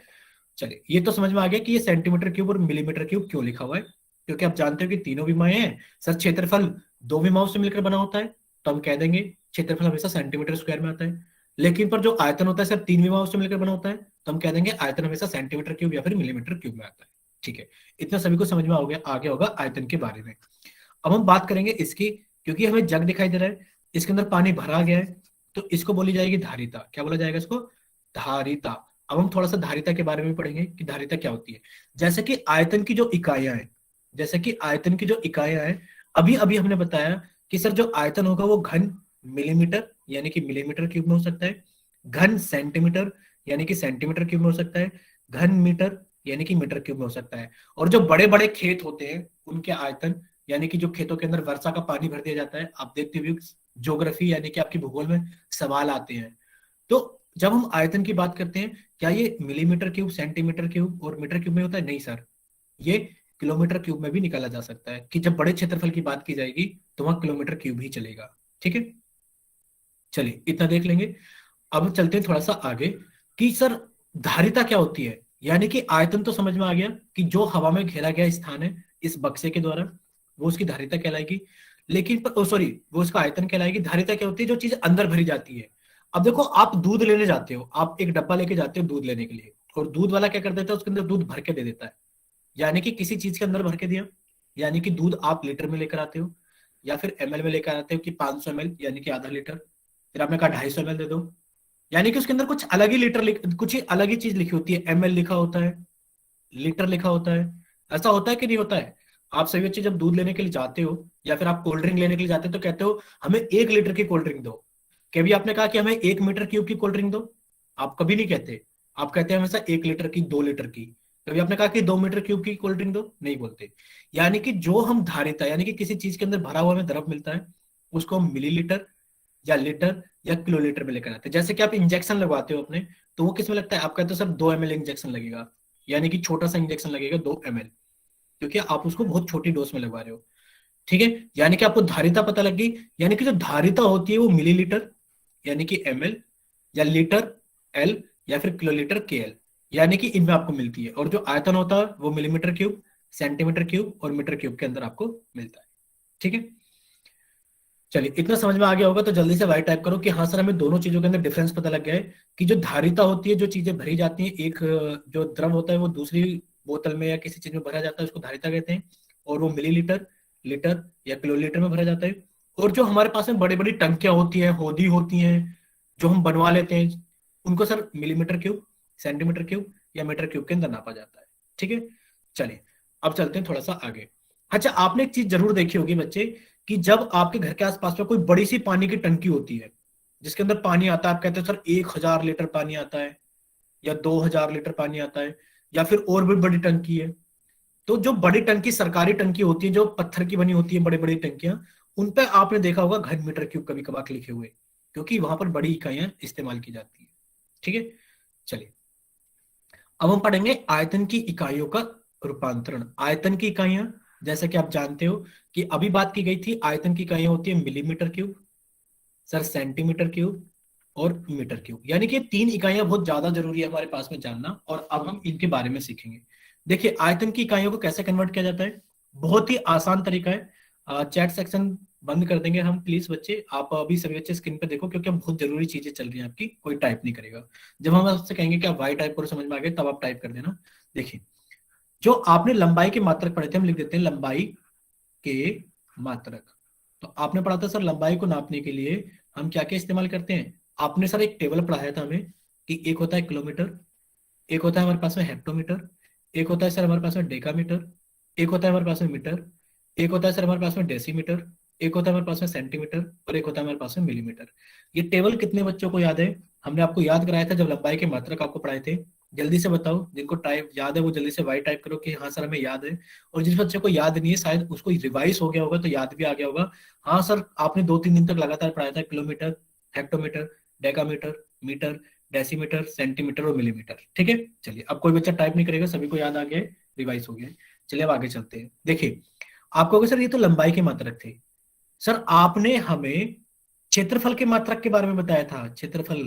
चलिए, ये तो समझ में आ गया कि ये सेंटीमीटर क्यूब और मिलीमीटर क्यूब क्यों लिखा हुआ है, क्योंकि आप जानते हो कि तीनों विमाएं हैं सर। क्षेत्रफल दो विमाओं से मिलकर बना होता है तो हम कह देंगे क्षेत्रफल हमेशा सेंटीमीटर स्क्वायर में आता है। लेकिन पर जो आयतन होता है सर तीन विमाओं से मिलकर बना होता है तो हम कह देंगे आयतन हमेशा सेंटीमीटर क्यूब या फिर मिलीमीटर क्यूब में आता है, ठीक है। इतना सभी को समझ में आ गया होगा आयतन के बारे में। अब हम बात करेंगे इसकी, क्योंकि हमें जग दिखाई दे रहा है, इसके अंदर पानी भरा गया है, तो इसको बोली जाएगी धारिता। क्या बोला जाएगा इसको? धारिता। अब हम थोड़ा सा धारिता के बारे में पढ़ेंगे कि धारिता क्या होती है। जैसे कि आयतन की जो इकाइयां हैं, जैसे कि आयतन की जो इकाइयां हैं, अभी अभी हमने बताया कि सर जो आयतन होगा वो घन मिलीमीटर यानी कि मिलीमीटर क्यूब में हो सकता है, घन सेंटीमीटर यानी कि सेंटीमीटर क्यूब में हो सकता है, घन मीटर यानी कि मीटर क्यूब में हो सकता है। और जो बड़े बड़े खेत होते हैं उनके आयतन, यानी कि जो खेतों के अंदर वर्षा का पानी भर दिया जाता है, आप देखते हुए ज्योग्राफी यानी कि आपकी भूगोल में सवाल आते हैं, तो जब हम आयतन की बात करते हैं क्या ये मिलीमीटर क्यूब, सेंटीमीटर क्यूब और मीटर क्यूब में होता है? नहीं सर, ये किलोमीटर क्यूब में भी निकाला जा सकता है, कि जब बड़े क्षेत्रफल की बात की जाएगी तो वहां किलोमीटर क्यूब ही चलेगा, ठीक है। चलिए, इतना देख लेंगे। अब चलते हैं थोड़ा सा आगे कि सर धारिता क्या होती है। यानी कि आयतन तो समझ में आ गया कि जो हवा में घेरा गया स्थान है इस बक्से के द्वारा, वो उसकी धारिता कहलाएगी। लेकिन सॉरी, वो उसका आयतन कहलाएगी। धारिता क्या होती है? जो चीज अंदर भरी जाती है। अब देखो, आप दूध लेने जाते हो, आप एक डब्बा लेके जाते हो दूध लेने के लिए, और दूध वाला क्या कर देता है, उसके अंदर दूध भर के दे देता है, यानी कि किसी चीज के अंदर भर के दिया। यानी कि दूध आप लीटर में लेकर आते हो या फिर एमएल में लेकर आते हो कि 500 ml यानी कि आधा लीटर, फिर आपने कहा 250 ml दे दो, यानी कि उसके अंदर कुछ अलग ही कुछ ही अलग ही चीज लिखी होती है। एमएल लिखा होता है, लीटर लिखा होता है। ऐसा होता है कि नहीं होता है? आप सभी बच्चे जब दूध लेने के लिए जाते हो या फिर आप कोल्ड ड्रिंक लेने के लिए जाते हो तो कहते हो हमें 1 लीटर की कोल्ड ड्रिंक दो। कभी आपने कहा कि हमें 1 मीटर क्यूब की कोल्ड ड्रिंक दो? आप कभी नहीं कहते। आप कहते हैं हमेशा 1 लीटर की, 2 लीटर की। कभी आपने कहा कि 2 मीटर क्यूब की कोल्ड ड्रिंक दो? नहीं बोलते। यानी कि जो हम धारिता, यानी कि किसी चीज के अंदर भरा हुआ हमें द्रव मिलता है, उसको हम मिलीलीटर या लीटर या किलोलीटर में लेकर आते हैं। जैसे कि आप इंजेक्शन लगवाते हो अपने, तो वो किस में लगता है? आप कहते हो सर 2 ml इंजेक्शन लगेगा, यानी कि छोटा सा इंजेक्शन लगेगा 2 ml, क्योंकि आप उसको बहुत छोटी डोज में लगवा रहे हो, ठीक है। यानी कि आपको धारिता पता लग गई। यानी कि जो धारिता होती है वो मिलीलीटर यानी कि ml, या लीटर L, या फिर किलोलीटर KL, यानी कि इनमें आपको मिलती है। और जो आयतन होता है वो मिलीमीटर क्यूब, सेंटीमीटर क्यूब और मीटर क्यूब के अंदर आपको मिलता है, ठीक है। चलिए, इतना समझ में आ गया होगा तो जल्दी से वाई टाइप करो कि हाँ सर हमें दोनों चीजों के अंदर डिफरेंस पता लग गया है। कि जो धारिता होती है, जो चीजें भरी जाती हैं, एक जो द्रव होता है वो दूसरी बोतल में या किसी चीज में भरा जाता है, उसको धारिता कहते हैं। और वो मिलीलीटर, लीटर या किलोलीटर में भरा जाता है। और जो हमारे पास में बड़ी बड़ी टंकियां होती हैं, होदी होती हैं, जो हम बनवा लेते हैं, उनको sir millimetre cube, centimetre cube या मीटर क्यूब के अंदर नापा जाता है, ठीक है। चलिए, अब चलते हैं थोड़ा सा आगे। अच्छा, आपने एक चीज जरूर देखी होगी बच्चे, कि जब आपके घर के आसपास में कोई बड़ी सी पानी की टंकी होती है जिसके अंदर पानी आता है, आप कहते हैं सर 1000 लीटर पानी आता है या 2000 लीटर पानी आता है, या फिर और भी बड़ी टंकी है। तो जो बड़ी टंकी, सरकारी टंकी होती है, जो पत्थर की बनी होती है, बड़ी बड़ी टंकियां, उन पे आपने देखा होगा घन मीटर क्यूब कभी कभार लिखे हुए। क्योंकि वहां पर बड़ी इकाइयां इस्तेमाल की जाती है। ठीक है, चलिए अब हम पढ़ेंगे आयतन की इकाइयों का रूपांतरण। आयतन की इकाइयां, जैसा कि आप जानते हो कि अभी बात की गई थी, आयतन की इकाइयां होती है millimetre cube, sir centimetre cube और मीटर क्यूब। यानी कि तीन इकाइयां बहुत ज्यादा जरूरी है हमारे पास में जानना, और अब हम इनके बारे में सीखेंगे। देखिए आयतन की इकाइयों को कैसे कन्वर्ट किया जाता है, बहुत ही आसान तरीका है। चैट सेक्शन बंद कर देंगे हम प्लीज बच्चे, आप अभी सभी बच्चे स्क्रीन पे देखो, क्योंकि अब बहुत जरूरी चीजें चल रही हैं आपकी, कोई टाइप नहीं करेगा। जब हम आपसे कहेंगे कि आप वाई टाइप करो, समझ में आ गए, तब आप टाइप कर देना। देखिए जो आपने लंबाई के मात्रक पढ़े थे, हम लिख देते हैं लंबाई के मात्रक। तो आपने पढ़ा था सर लंबाई को नापने के लिए हम क्या क्या इस्तेमाल करते हैं। आपने सर एक टेबल पढ़ाया था हमें कि एक होता है किलोमीटर, एक होता है हमारे पास में हेक्टोमीटर, एक होता है सर हमारे पास में डेकामीटर, एक होता है हमारे पास में मीटर, एक होता है सर हमारे पास में डेसीमीटर, एक होता है हमारे पास में सेंटीमीटर, और एक होता है हमारे पास में मिलीमीटर। ये टेबल कितने बच्चों को याद है, हमने आपको याद कराया था जब लंबाई के मात्रक आपको पढ़ाए थे। जल्दी से बताओ, जिनको टाइप याद है वो जल्दी से वाई टाइप करो कि हाँ सर हमें याद है, और जिस बच्चे को याद नहीं है शायद उसको रिवाइज हो गया होगा तो याद भी आ गया होगा। हाँ सर आपने 2-3 दिन तक लगातार पढ़ाया था kilometre, hectometre, decametre, metre, decimetre, centimetre और मिलीमीटर। ठीक है, चलिए अब कोई बच्चा टाइप नहीं करेगा, सभी को याद आ गया है, रिवाइज हो गया है। चलिए अब आगे चलते हैं। देखिए आप कहोगे सर ये तो लंबाई के मात्रक थे, सर आपने हमें क्षेत्रफल के मात्रक के बारे में बताया था। क्षेत्रफल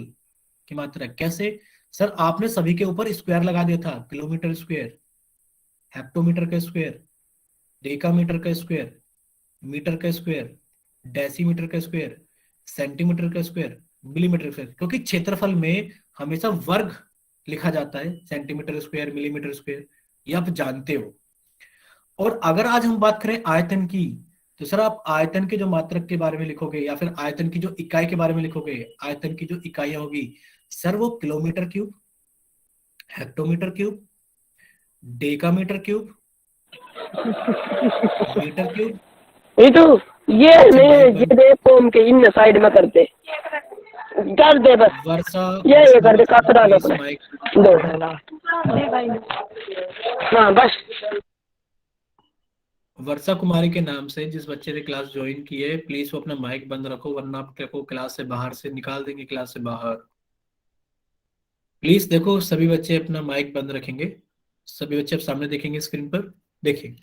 की मात्रक कैसे, सर आपने सभी के ऊपर स्क्वायर लगा दिया था, किलोमीटर स्क्वायर, हेक्टोमीटर का स्क्वायर, डेकामीटर का स्क्वायर, मीटर का स्क्वायर, डेसीमीटर का स्क्वायर, सेंटीमीटर का स्क्वायर, मिलीमीटर का स्क्वायर, क्योंकि क्षेत्रफल में हमेशा वर्ग लिखा जाता है, सेंटीमीटर स्क्वायर, मिलीमीटर स्क्वायर, ये आप जानते हो। और अगर आज हम बात करें आयतन की, तो सर आप आयतन के जो मात्रक के बारे में लिखोगे या फिर आयतन की जो इकाई के बारे में लिखोगे, आयतन की जो इकाइयां होगी सर वो kilometre cube, hectometre cube, decametre cube, metre cube. ये तो ये अच्छा नहीं, माइक ये बंद, दे फॉर्म के इन साइड में करते कर दे बस, वर्षा, ये कर दे, कट डालो प्लीज अपने माइक। दो। हाँ बस वर्षा कुमारी के नाम से जिस बच्चे ने क्लास ज्वाइन की है, प्लीज वो अपना माइक बंद रखो, वरना आपको क्लास से बाहर से निकाल देंगे, क्लास से बाहर। प्लीज देखो सभी बच्चे अपना माइक बंद रखेंगे, सभी बच्चे अब सामने देखेंगे स्क्रीन पर। देखिए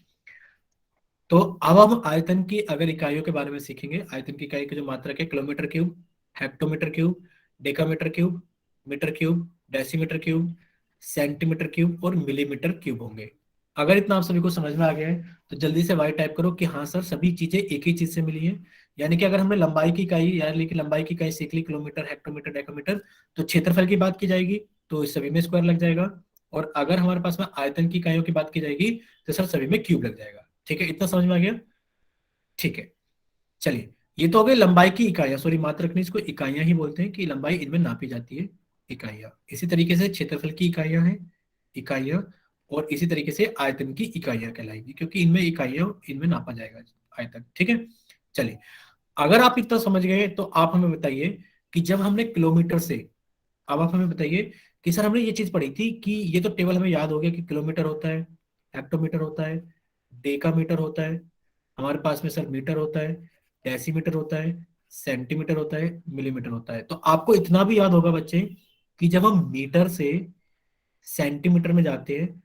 तो अब हम आयतन की अगर इकाइयों के बारे में सीखेंगे। आयतन की इकाई की जो मात्रक है kilometre cube, hectometre cube, decametre cube, metre cube, decimetre cube, centimetre cube और मिलीमीटर क्यूब होंगे। अगर इतना आप सभी को समझ में आ गया है तो जल्दी से वाई टाइप करो कि हाँ सर सभी चीजें एक ही चीज से मिली है। यानी कि अगर हमने लंबाई की इकाई यार लेकिन लंबाई की इकाई सीख ली, किलोमीटर, हेक्टोमीटर, डेकामीटर, तो क्षेत्रफल की बात की जाएगी तो इस सभी में स्क्वायर लग जाएगा। और अगर हमारे पास में आयतन की इकाइयों की बात की जाएगी तो सर सभी में क्यूब लग जाएगा। ठीक है, इतना समझ में आ गया। ठीक है, चलिए ये तो हो गई लंबाई की इकाइयां, सॉरी मात्रक नहीं, इसको इकाइयां ही बोलते हैं कि लंबाई इनमें नापी जाती है, इकाइयां। इसी तरीके से क्षेत्रफल की इकाइयां हैं, इकाइयां, और इसी तरीके से आयतन की इकाइयां कहलाएगी, क्योंकि इनमें इकाइयां, इनमें नापा जाएगा आयतन। ठीक है, चलिए अगर आप इतना समझ गए तो आप हमें बताइए कि जब हमने किलोमीटर से, अब आप हमें बताइए कि सर हमने ये चीज पढ़ी थी कि ये तो टेबल हमें याद हो गया कि किलोमीटर होता है, हेक्टोमीटर होता है, डेकामीटर होता है, हमारे पास में सर मीटर होता है, डेसीमीटर होता है, सेंटीमीटर होता है, मिलीमीटर होता है। तो आपको इतना भी याद होगा बच्चे कि जब हम मीटर से सेंटीमीटर में जाते हैं,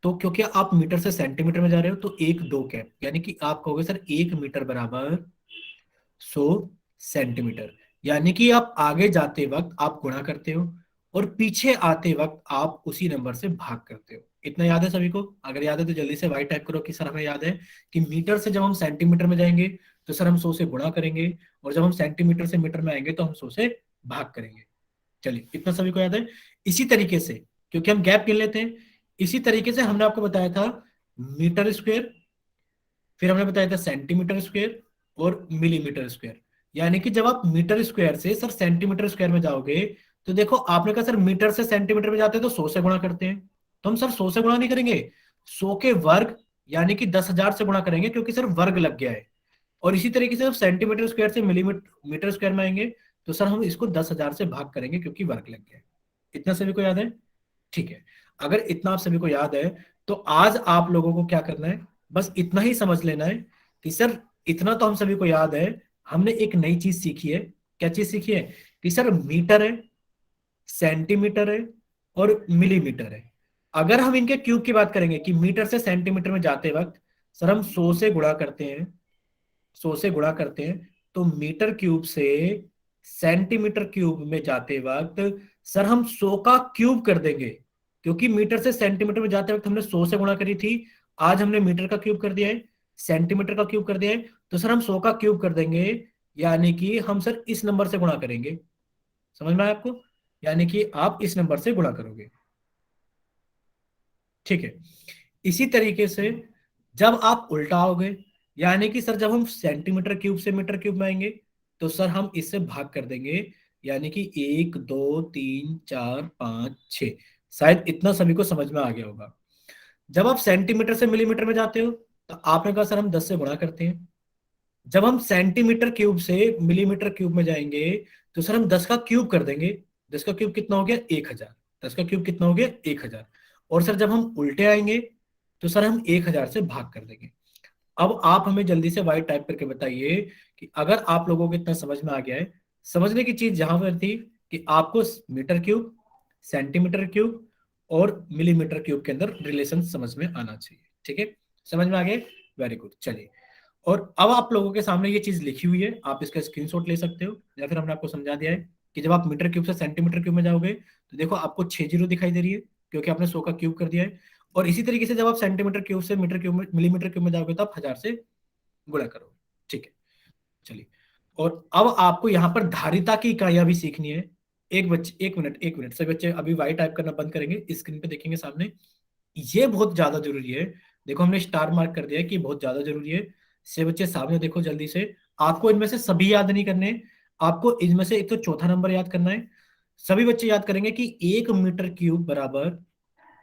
तो क्योंकि आप मीटर से सेंटीमीटर में जा रहे हो तो एक दो कैप, यानी कि आप कहोगे सर 1 मीटर बराबर 100 सेंटीमीटर। यानी कि आप आगे जाते वक्त आप गुणा करते हो और पीछे आते वक्त आप उसी नंबर से भाग करते हो। इतना याद है सभी को? अगर याद है तो जल्दी से वाई टाइप करो कि सर हमें याद है कि मीटर से जब हम सेंटीमीटर में जाएंगे तो सर हम 100 से गुणा करेंगे, और जब हम सेंटीमीटर से मीटर में आएंगे तो हम 100 से भाग करेंगे। चलिए इतना सभी को याद है। इसी तरीके से, क्योंकि हम गैप गिन लेते हैं, इसी तरीके से हमने आपको बताया था मीटर स्क्वायर, फिर हमने बताया था सेंटीमीटर स्क्वायर और मिलीमीटर स्क्वायर। यानी कि जब आप मीटर स्क्वायर से सर सेंटीमीटर स्क्वायर में जाओगे तो देखो आपने कहा सर मीटर से सेंटीमीटर में जाते हैं तो 100 से गुणा करते हैं, तो हम सर 100 से गुणा नहीं करेंगे, 100 के वर्ग यानी कि 10,000 से गुणा करेंगे, क्योंकि सर वर्ग लग गया है। और इसी तरीके से जब सेंटीमीटर स्क्वायर से मिलीमीटर मीटर स्क्वायर में आएंगे तो सर हम इसको 10,000 से भाग करेंगे क्योंकि वर्ग लग गया है। इतना सभी को याद है? ठीक है, अगर इतना आप सभी को याद है तो आज आप लोगों को क्या करना है, बस इतना ही समझ लेना है कि सर इतना तो हम सभी को याद है, हमने एक नई चीज सीखी है क्या चीज सीखी है कि सर मीटर है, सेंटीमीटर है और मिलीमीटर है। अगर हम इनके क्यूब की बात करेंगे कि मीटर से सेंटीमीटर में जाते वक्त सर हम 100 से गुणा करते हैं, 100 से गुणा करते हैं, तो मीटर क्यूब से सेंटीमीटर क्यूब में जाते वक्त सर हम 100 का क्यूब कर देंगे, क्योंकि मीटर से सेंटीमीटर में जाते वक्त हमने 100 से गुणा करी थी, आज हमने मीटर का क्यूब कर दिया है, सेंटीमीटर का क्यूब कर दिया है, तो सर हम 100 का क्यूब कर देंगे, यानी कि हम सर इस नंबर से गुणा करेंगे। समझ में आया आपको? यानी कि आप इस नंबर से गुणा करोगे, ठीक है। इसी तरीके से जब आप उल्टाओगे, यानी कि सर जब हम सेंटीमीटर क्यूब से मीटर क्यूब में आएंगे, तो सर हम इससे भाग कर देंगे, यानी कि 1 2 3 4 5 6। शायद इतना सभी को समझ में आ गया होगा। जब आप सेंटीमीटर से मिलीमीटर में जाते हो, तो आपने कहा सर हम 10 से गुणा करते हैं। जब हम सेंटीमीटर क्यूब से मिलीमीटर क्यूब में जाएंगे, तो सर हम 10 का क्यूब कर देंगे। 10 का क्यूब कितना हो गया? 1000। 10 का क्यूब कितना हो गया? 1000। और सर जब हम उल्टे आएंगे, तो सर हम 1000 से भाग कर देंगे। अब आप हमें जल्दी से वाइट टाइप करके बताइए कि अगर आप लोगों को इतना समझ में आ गया है, समझने की चीज जहां पर थी कि आपको मीटर क्यूब, सेंटीमीटर क्यूब और मिलीमीटर क्यूब के अंदर रिलेशन समझ में आना चाहिए, ठीक है। समझ में आ गए? Very good. चलिए, और अब आप लोगों के सामने ये चीज लिखी हुई है, आप इसका स्क्रीनशॉट ले सकते हो, या फिर हमने आपको समझा दिया है कि जब आप मीटर क्यूब से सेंटीमीटर क्यूब में जाओगे, तो देखो आपको 6 जीरो दिखाई दे रही है, क्योंकि आपने 100 का क्यूब कर दिया है। और इसी तरीके से जब आप सेंटीमीटर क्यूब से मीटर क्यूब में, मिलीमीटर क्यूब में जाओगे, तो आप 1000 से गुणा करोगे, ठीक है। चलिए, और अब आपको यहाँ पर धारिता की इकाइयां भी सीखनी है। एक बच्चे, एक मिनट सभी बच्चे अभी वाई टाइप करना बंद करेंगे, स्क्रीन पे देखेंगे सामने। ये बहुत ज्यादा जरूरी है, देखो हमने स्टार मार्क कर दिया है कि बहुत ज्यादा जरूरी है। से बच्चे सामने देखो जल्दी से, आपको इनमें से सभी याद नहीं करने, आपको इनमें से एक तो चौथा नंबर याद करना है। सभी बच्चे याद करेंगे कि 1 मीटर क्यूब बराबर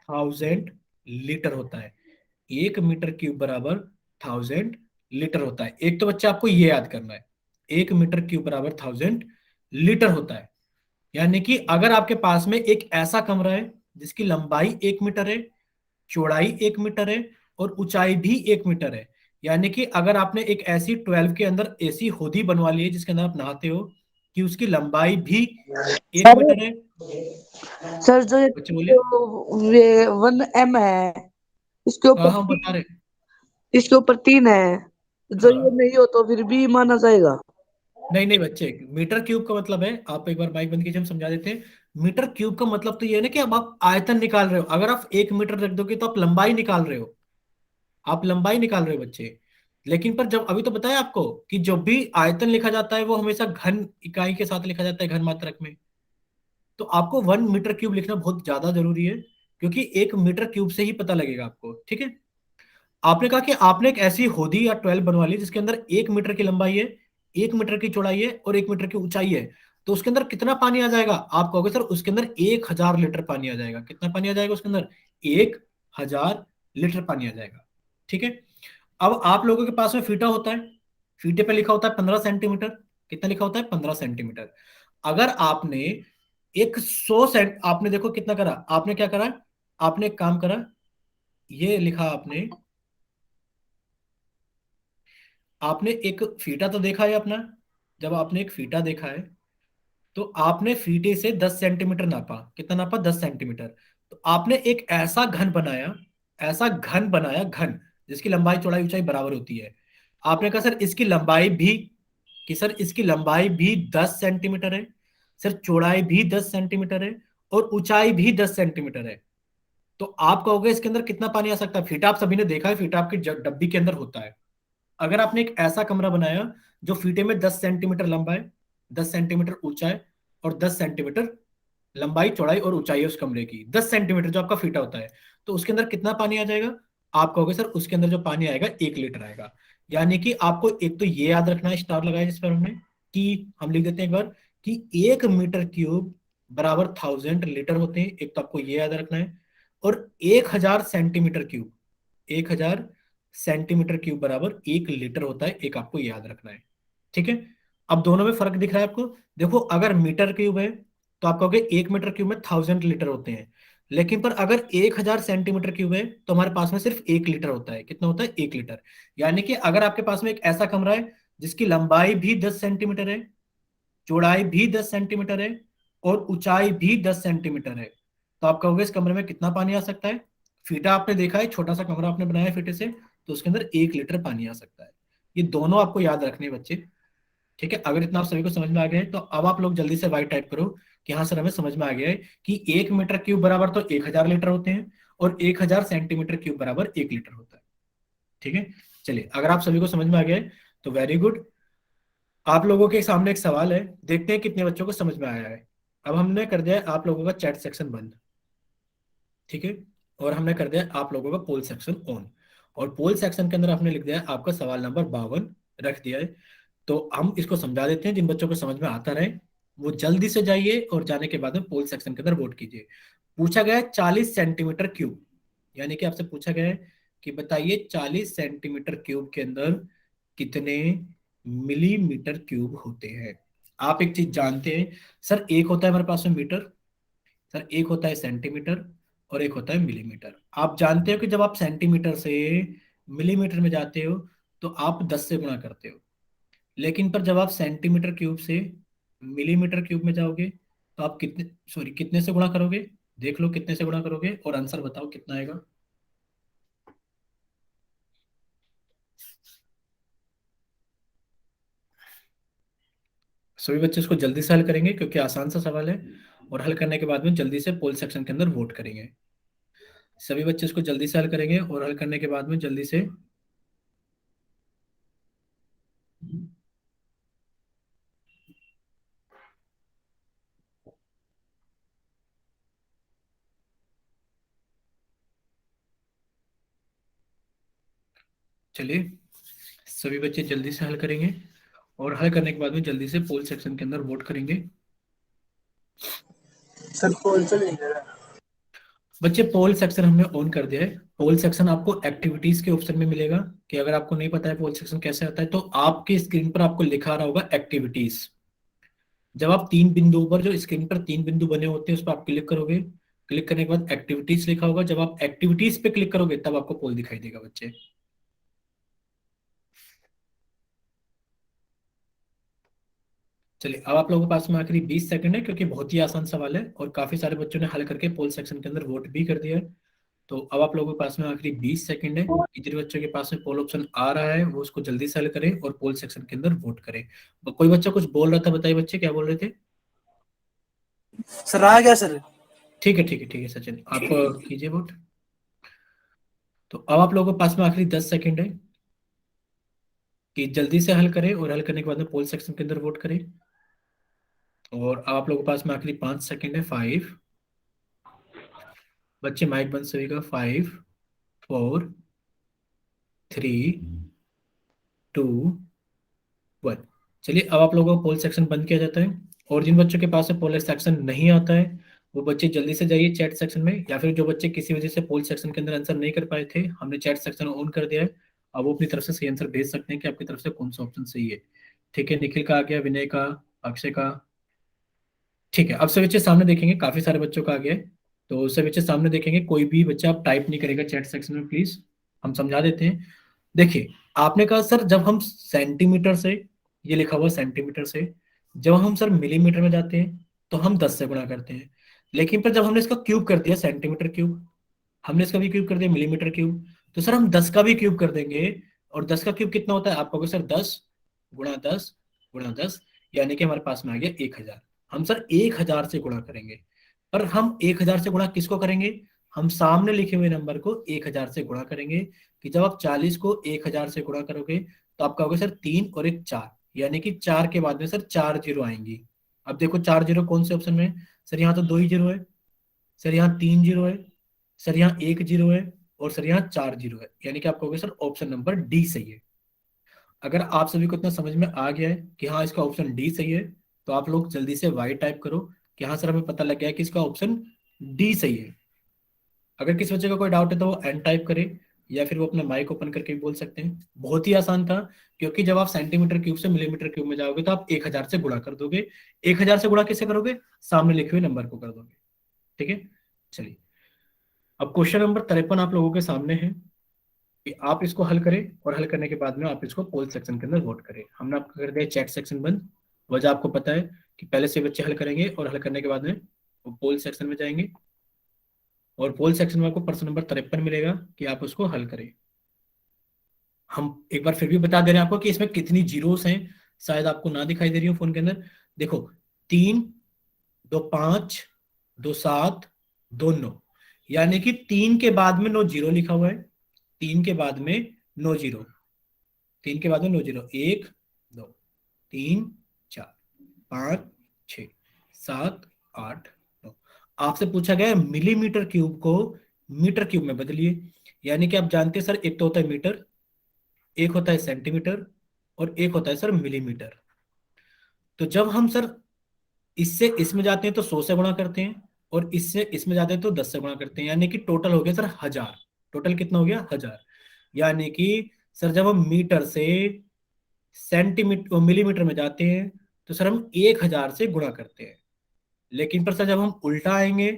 1000 लीटर होता है। 1 मीटर क्यूब बराबर 1000 लीटर होता है। एक तो बच्चा आपको ये याद करना है, 1 मीटर क्यूब बराबर 1000 लीटर होता है। यानी कि अगर आपके पास में एक ऐसा कमरा है जिसकी लंबाई 1 मीटर है, चौड़ाई 1 मीटर है और ऊंचाई भी 1 मीटर है, यानी कि अगर आपने एक ऐसी 12 के अंदर ऐसी होदी बनवा ली है जिसके अंदर आप नहाते हो, कि उसकी लंबाई भी एक सर मीटर है। सर जो बच्चे बोलिए। ये 1 m है, इसके हाँ ऊपर हाँ बता रहे। इसके ऊपर 3 है, जो ये हाँ, नहीं हो तो फिर भी माना जाएगा। नहीं नहीं बच्चे, मीटर क्यूब का मतलब है, आप एक बार माइक बंद कीजिए, हम समझा देते हैं। मीटर क्यूब का मतलब तो ये है ना कि अब आप आयतन निकाल रहे हो, अगर आप 1 मीटर रख दोगे तो आप लंबाई निकाल रहे हो, आप लंबाई निकाल रहे हो बच्चे। लेकिन पर जब अभी तो बताया आपको कि जब भी आयतन लिखा जाता है वो हमेशा घन इकाई के साथ लिखा जाता है, घन मात्रक में। तो आपको 1 मीटर क्यूब लिखना बहुत ज्यादा जरूरी है, क्योंकि 1 मीटर क्यूब से ही पता लगेगा आपको, ठीक है। आपने कहा कि आपने एक ऐसी होदी या 12 बनवा ली जिसके अंदर 1 मीटर की लंबाई है, 1 मीटर की चौड़ाई है और 1 मीटर की ऊंचाई है, तो उसके अंदर कितना पानी आ जाएगा? आप कहोगे सर उसके अंदर 1000 लीटर पानी आ जाएगा। कितना पानी आ जाएगा उसके अंदर? 1000 लीटर पानी आ जाएगा, ठीक है। अब आप लोगों के पास में फीटा होता है, फीटे पे लिखा होता है 15 सेंटीमीटर। कितना लिखा होता है? 15 सेंटीमीटर। अगर आपने एक 100 सेंट, आपने देखो कितना करा, आपने क्या करा, आपने एक काम करा, ये लिखा आपने, आपने एक फीटा तो देखा है अपना। जब आपने एक फीटा देखा है, तो आपने फीटे से 10 सेंटीमीटर नापा। कितना नापा? 10 सेंटीमीटर। तो आपने एक ऐसा घन बनाया, ऐसा घन बनाया, घन जिसकी लंबाई चौड़ाई ऊंचाई बराबर होती है। आपने कहा सर इसकी लंबाई भी, कि सर इसकी लंबाई भी 10 सेंटीमीटर है, सर चौड़ाई भी 10 सेंटीमीटर है और ऊंचाई भी 10 सेंटीमीटर है। तो आप कहोगे इसके अंदर कितना पानी आ सकता है? फीटा आप सभी ने देखा है, फीटा आपकी डब्बी के अंदर होता है। अगर आपने एक ऐसा कमरा बनाया जो फीटे में 10 सेंटीमीटर लंबा है, 10 सेंटीमीटर ऊंचा है और 10 सेंटीमीटर लंबाई चौड़ाई और ऊंचाई है उस कमरे की, 10 सेंटीमीटर जो आपका फीटा होता है, तो उसके अंदर कितना पानी आ जाएगा? आप कहोगे सर उसके अंदर जो पानी आएगा 1 लीटर आएगा। यानी कि आपको एक तो ये याद रखना है, स्टार लगाया जिस पर हमने, कि हम लिख देते हैं एक बार कि 1 मीटर क्यूब बराबर 1000 लीटर होते हैं, एक तो आपको ये याद रखना है। और 1000 सेंटीमीटर क्यूब, 1000 सेंटीमीटर क्यूब बराबर 1 लीटर होता है, एक आपको याद रखना है, ठीक है। अब दोनों में फर्क दिख रहा है आपको? देखो अगर मीटर क्यूब है तो आप कहोगे 1 मीटर क्यूब में 1000 लीटर होते हैं, लेकिन पर अगर 1000 सेंटीमीटर क्यूब है तो हमारे पास में सिर्फ 1 लीटर होता है। कितना होता है? 1 लीटर। यानी कि अगर आपके पास में एक ऐसा कमरा है जिसकी लंबाई भी 10 सेंटीमीटर है, चौड़ाई भी 10 सेंटीमीटर है और ऊंचाई भी 10 सेंटीमीटर है, तो आप कहोगे इस कमरे में कितना पानी आ सकता है? फीटा आपने देखा है, छोटा सा कमरा आपने बनाया है फीटे से, तो उसके अंदर 1 लीटर पानी आ सकता है। ये दोनों आपको याद रखने हैं बच्चे, ठीक है। अगर इतना आप सभी को समझ में आ गया है तो अब आप लोग जल्दी से वाई टाइप करो कि हाँ सर हमें समझ में आ गया है कि 1 मीटर क्यूब बराबर तो 1000 लीटर होते हैं और 1000 सेंटीमीटर क्यूब बराबर 1 लीटर होता है, ठीक है। चलिए, अगर आप सभी को समझ में आ गया है तो वेरी गुड। आप लोगों के सामने एक सवाल है, देखते हैं कितने बच्चों को समझ में आया है। अब हमने कर दिया है आप लोगों का चैट सेक्शन बंद, ठीक है, और हमने कर दिया आप लोगों का पोल सेक्शन ऑन, और पोल सेक्शन के अंदर हमने लिख दिया है आपका सवाल नंबर 52 रख दिया है। तो हम इसको समझा देते हैं, जिन बच्चों को समझ में आता रहे वो जल्दी से जाइए और जाने के बाद में पोल सेक्शन के अंदर वोट कीजिए। पूछा गया है 40 सेंटीमीटर क्यूब, यानी कि आपसे पूछा गया है कि बताइए 40 सेंटीमीटर क्यूब के अंदर कितने मिलीमीटर क्यूब होते हैं। आप एक चीज जानते हैं, सर एक होता है हमारे पास में मीटर, सर एक होता है सेंटीमीटर और एक होता है मिलीमीटर। आप जानते हो कि जब आप सेंटीमीटर से मिलीमीटर में जाते हो तो आप 10 से गुणा करते हो, लेकिन पर जब आप सेंटीमीटर क्यूब से मिलीमीटर क्यूब में जाओगे तो आप कितने से गुणा करोगे? देख लो कितने से गुणा करोगे और आंसर बताओ कितना आएगा। सभी बच्चे इसको जल्दी से हल करेंगे क्योंकि आसान सा सवाल है, और हल करने के बाद में जल्दी से पोल सेक्शन के अंदर वोट करेंगे। सभी बच्चे इसको जल्दी से हल करेंगे और हल करने के बाद में जल्दी से चलिए, सभी बच्चे जल्दी से हल करेंगे और हल करने के बाद में जल्दी से पोल सेक्शन के अंदर वोट करेंगे। सर पोल से नहीं दे रहा। बच्चे पोल सेक्शन हमने ऑन कर दिया है। पोल सेक्शन आपको एक्टिविटीज के ऑप्शन में मिलेगा, कि अगर आपको नहीं पता है पोल सेक्शन कैसे आता है तो आपकी स्क्रीन पर आपको लिखा रहा होगा एक्टिविटीज। जब आप 3 बिंदुओं पर, जो स्क्रीन पर 3 बिंदु बने होते हैं उस पर आप क्लिक करोगे, क्लिक करने के बाद एक्टिविटीज लिखा होगा, जब आप एक्टिविटीज पे क्लिक करोगे तब आपको पोल दिखाई देगा बच्चे। चलिए, अब आप लोगों के पास में आखिरी 20 सेकंड है क्योंकि बहुत ही आसान सवाल है और काफी सारे बच्चों ने हल करके पोल सेक्शन के अंदर वोट भी कर दिया है। तो अब आप लोगों के पास में आखिरी 20 सेकंड है कि जिन बच्चों के पास में पोल ऑप्शन आ रहा है वो उसको जल्दी से हल करें और पोल सेक्शन के अंदर वोट करें। कोई बच्चा कुछ बोल रहा था, बताइए बच्चे क्या बोल रहे थे? सर आ गया सर। ठीक है ठीक है ठीक है सचिन, आप कीजिए वोट। तो अब आप लोगों के पास में आखिरी 10 सेकंड है कि जल्दी से हल करें और हल करने के बाद में पोल सेक्शन के अंदर वोट करें। और अब आप लोगों के पास में आखिरी 5 सेकंड है। 5, बच्चे माइक बंद सभी का। 5, 4, 3, 2, 1। चलिए, अब आप लोगों को पोल सेक्शन बंद किया जाता है, और जिन बच्चों के पास में पोल सेक्शन नहीं आता है वो बच्चे जल्दी से जाइए चैट सेक्शन में, या फिर जो बच्चे किसी वजह से पोल सेक्शन के अंदर आंसर नहीं कर पाए थे, हमने चैट सेक्शन ऑन कर दिया है, अब वो अपनी तरफ से सही आंसर भेज सकते हैं कि आपकी तरफ से कौन सा ऑप्शन सही है। ठीक है, निखिल का आ गया, विनय का, अक्षय का। ठीक है, अब सभी बच्चे सामने देखेंगे, काफी सारे बच्चों का आ गया है, तो सभी बच्चे सामने देखेंगे। कोई भी बच्चा आप टाइप नहीं करेगा चैट सेक्शन में प्लीज, हम समझा देते हैं। देखिए, आपने कहा सर जब हम सेंटीमीटर से, ये लिखा हुआ सेंटीमीटर से, जब हम सर मिलीमीटर में जाते हैं तो हम 10 से गुणा करते हैं, लेकिन पर जब हमने इसका क्यूब कर दिया सेंटीमीटर क्यूब, हमने इसका भी क्यूब कर दिया मिलीमीटर क्यूब, तो सर हम 10 का भी क्यूब कर देंगे। और 10 का क्यूब कितना होता है? आप कहोगे सर 10 गुणा 10 गुणा 10, यानी कि हमारे पास में आ गया 1000। हम सर 1000 से गुणा करेंगे, पर हम 1000 से गुणा किसको करेंगे? हम सामने लिखे हुए नंबर को 1000 से गुणा करेंगे। कि जब आप 40 को 1000 से गुणा करोगे तो आप कहोगे सर 3 और 1 4, यानी कि 4 के बाद में सर 4 जीरो आएंगी। अब देखो 4 जीरो कौन से ऑप्शन में है? सर यहाँ तो 2 ही जीरो है, सर यहाँ 3 जीरो है, सर यहाँ 1 जीरो है, और सर यहाँ 4 जीरो है, यानी कि आप कहोगे सर ऑप्शन नंबर डी सही है। अगर आप सभी को इतना समझ में आ गया है कि हाँ इसका ऑप्शन डी सही है, तो आप लोग जल्दी से वाई टाइप करो कि हाँ सर हमें पता लग गया है कि इसका ऑप्शन डी सही है। अगर किसी बच्चे का कोई डाउट है तो वो एन टाइप करे, या फिर वो अपना माइक ओपन करके भी बोल सकते हैं। बहुत ही आसान था, क्योंकि जब आप सेंटीमीटर क्यूब से मिलीमीटर क्यूब में जाओगे तो आप 1000 से गुणा कर दोगे। 1000 से गुणा किसे करोगे? सामने लिखे हुए नंबर को कर दोगे। ठीक है, चलिए, अब क्वेश्चन नंबर 53 आप लोगों के सामने है कि आप इसको हल करें और हल करने के बाद में आप इसको पोल सेक्शन के अंदर वोट करें। हमने आपका कर दिया चैट सेक्शन बंद, वजह आपको पता है कि पहले से बच्चे हल करेंगे और हल करने के बाद में वो पोल सेक्शन में जाएंगे और पोल सेक्शन में आपको प्रश्न नंबर 53 मिलेगा कि आप उसको हल करें। हम एक बार फिर भी बता दे रहे हैं आपको कि इसमें कितनी जीरोस हैं, शायद आपको ना दिखाई दे रही हो फोन के अंदर। देखो 3, 2 5, 2 7, 2 9, यानी कि 3 के बाद में 9 जीरो लिखा हुआ है। 3 के बाद में 9 जीरो, 3 के बाद में 9 जीरो, 1 2 3 4 5 6 7 8 9। आपसे पूछा गया है मिलीमीटर क्यूब को मीटर क्यूब में बदलिए। यानी कि आप जानते हैं सर, एक तो होता है मीटर, एक होता है सेंटीमीटर और एक होता है सर मिलीमीटर। तो जब हम सर इससे इसमें जाते हैं तो 100 से गुणा करते हैं और इससे इसमें जाते हैं तो 10 से गुणा करते हैं, यानी कि टोटल हो गया सर 1000। टोटल कितना हो गया? 1000। यानी कि सर जब हम मीटर से सेंटीमीटर मिलीमीटर में जाते हैं तो सर हम 1000 से गुणा करते हैं, लेकिन पर सर जब हम उल्टा आएंगे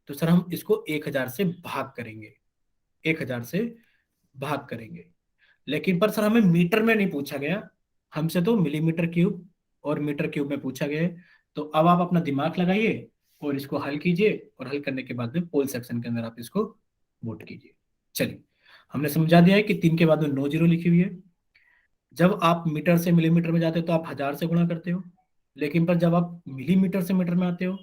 तो सर हम इसको 1000 से भाग करेंगे, 1000 से भाग करेंगे। लेकिन पर सर हमें मीटर में नहीं पूछा गया, हमसे तो मिलीमीटर क्यूब और मीटर क्यूब में पूछा गया है। तो अब आप अपना दिमाग लगाइए और इसको हल कीजिए और हल करने के बाद में पोल सेक्शन के अंदर आप इसको वोट कीजिए। चलिए, हमने समझा दिया है कि 3 के बाद में 9 जीरो लिखी हुई है। जब आप मीटर से मिलीमीटर में जाते हो तो आप 1000 से गुणा करते हो, लेकिन पर जब आप मिलीमीटर से मीटर में आते हो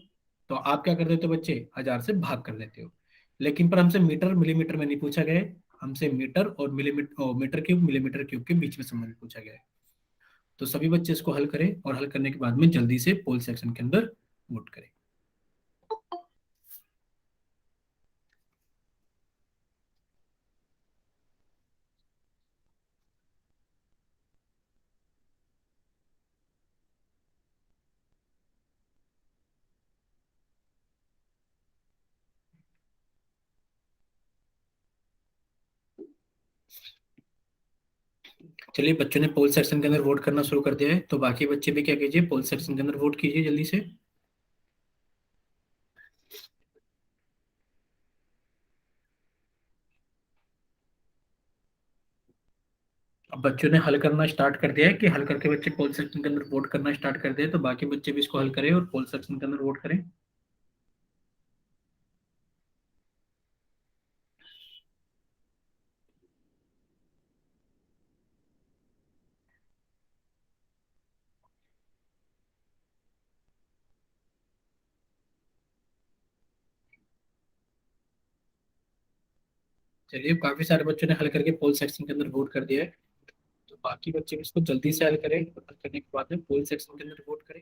तो आप क्या कर देते हो बच्चे? 1000 से भाग कर देते हो। लेकिन पर हमसे मीटर मिलीमीटर में नहीं पूछा गया है, हमसे मीटर और millimetre metre cube millimetre cube के बीच में संबंध पूछा गया है। तो सभी बच्चे इसको हल करें और हल करने के बाद में जल्दी से पोल सेक्शन के अंदर वोट करें। चलिए, बच्चों ने पोल सेक्शन के अंदर वोट करना शुरू कर दिया है, तो बाकी बच्चे भी क्या कीजिए, पोल सेक्शन के अंदर वोट कीजिए जल्दी से। अब बच्चों ने हल करना स्टार्ट कर दिया है कि हल करके बच्चे पोल सेक्शन के अंदर वोट करना स्टार्ट कर दिया है, तो बाकी बच्चे भी इसको हल करें और पोल सेक्शन के अंदर वोट करें। चलिए, काफी सारे बच्चों ने हल करके पोल सेक्शन के अंदर वोट कर दिया है, तो बाकी बच्चे भी इसको जल्दी से हल करें और हल करने के बाद में पोल सेक्शन के अंदर वोट करें।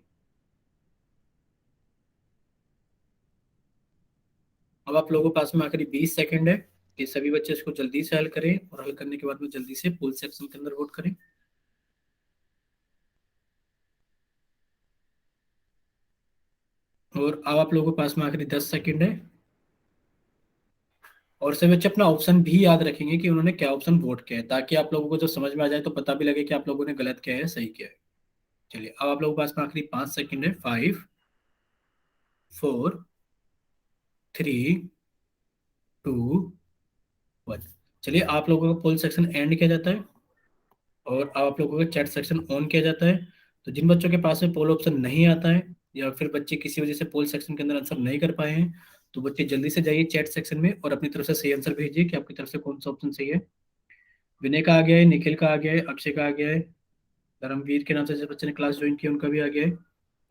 अब आप लोगों के पास में आखिरी 20 सेकंड है कि सभी बच्चे इसको जल्दी से हल करें और हल करने के बाद में जल्दी से पोल सेक्शन के अंदर वोट करें। और अब आप लोगों के पास में आखिरी 10 सेकंड है, और सभी बच्चे अपना ऑप्शन भी याद रखेंगे कि उन्होंने क्या ऑप्शन वोट किया है, ताकि आप लोगों को जो समझ में आ जाए तो पता भी लगे कि आप लोगों ने गलत किया है सही किया है। चलिए, अब आप लोगों के पास में आखिरी 5 सेकंड है। 5 4 3 2 1। चलिए, आप लोगों का पोल सेक्शन एंड किया जाता है और आप लोगों का चैट सेक्शन ऑन किया जाता है। तो जिन बच्चों के पास में पोल ऑप्शन नहीं आता है या फिर बच्चे किसी वजह से पोल सेक्शन के अंदर आंसर नहीं कर पाए हैं, तो बच्चे जल्दी से जाइए चैट सेक्शन में और अपनी तरफ से सही आंसर भेजिए कि आपकी तरफ से कौन सा ऑप्शन सही है। विनय का आ गया है, निखिल का आ गया है, अक्षय का आ गया है, धर्मवीर के नाम से जिस बच्चे ने क्लास ज्वाइन की उनका भी आ गया है,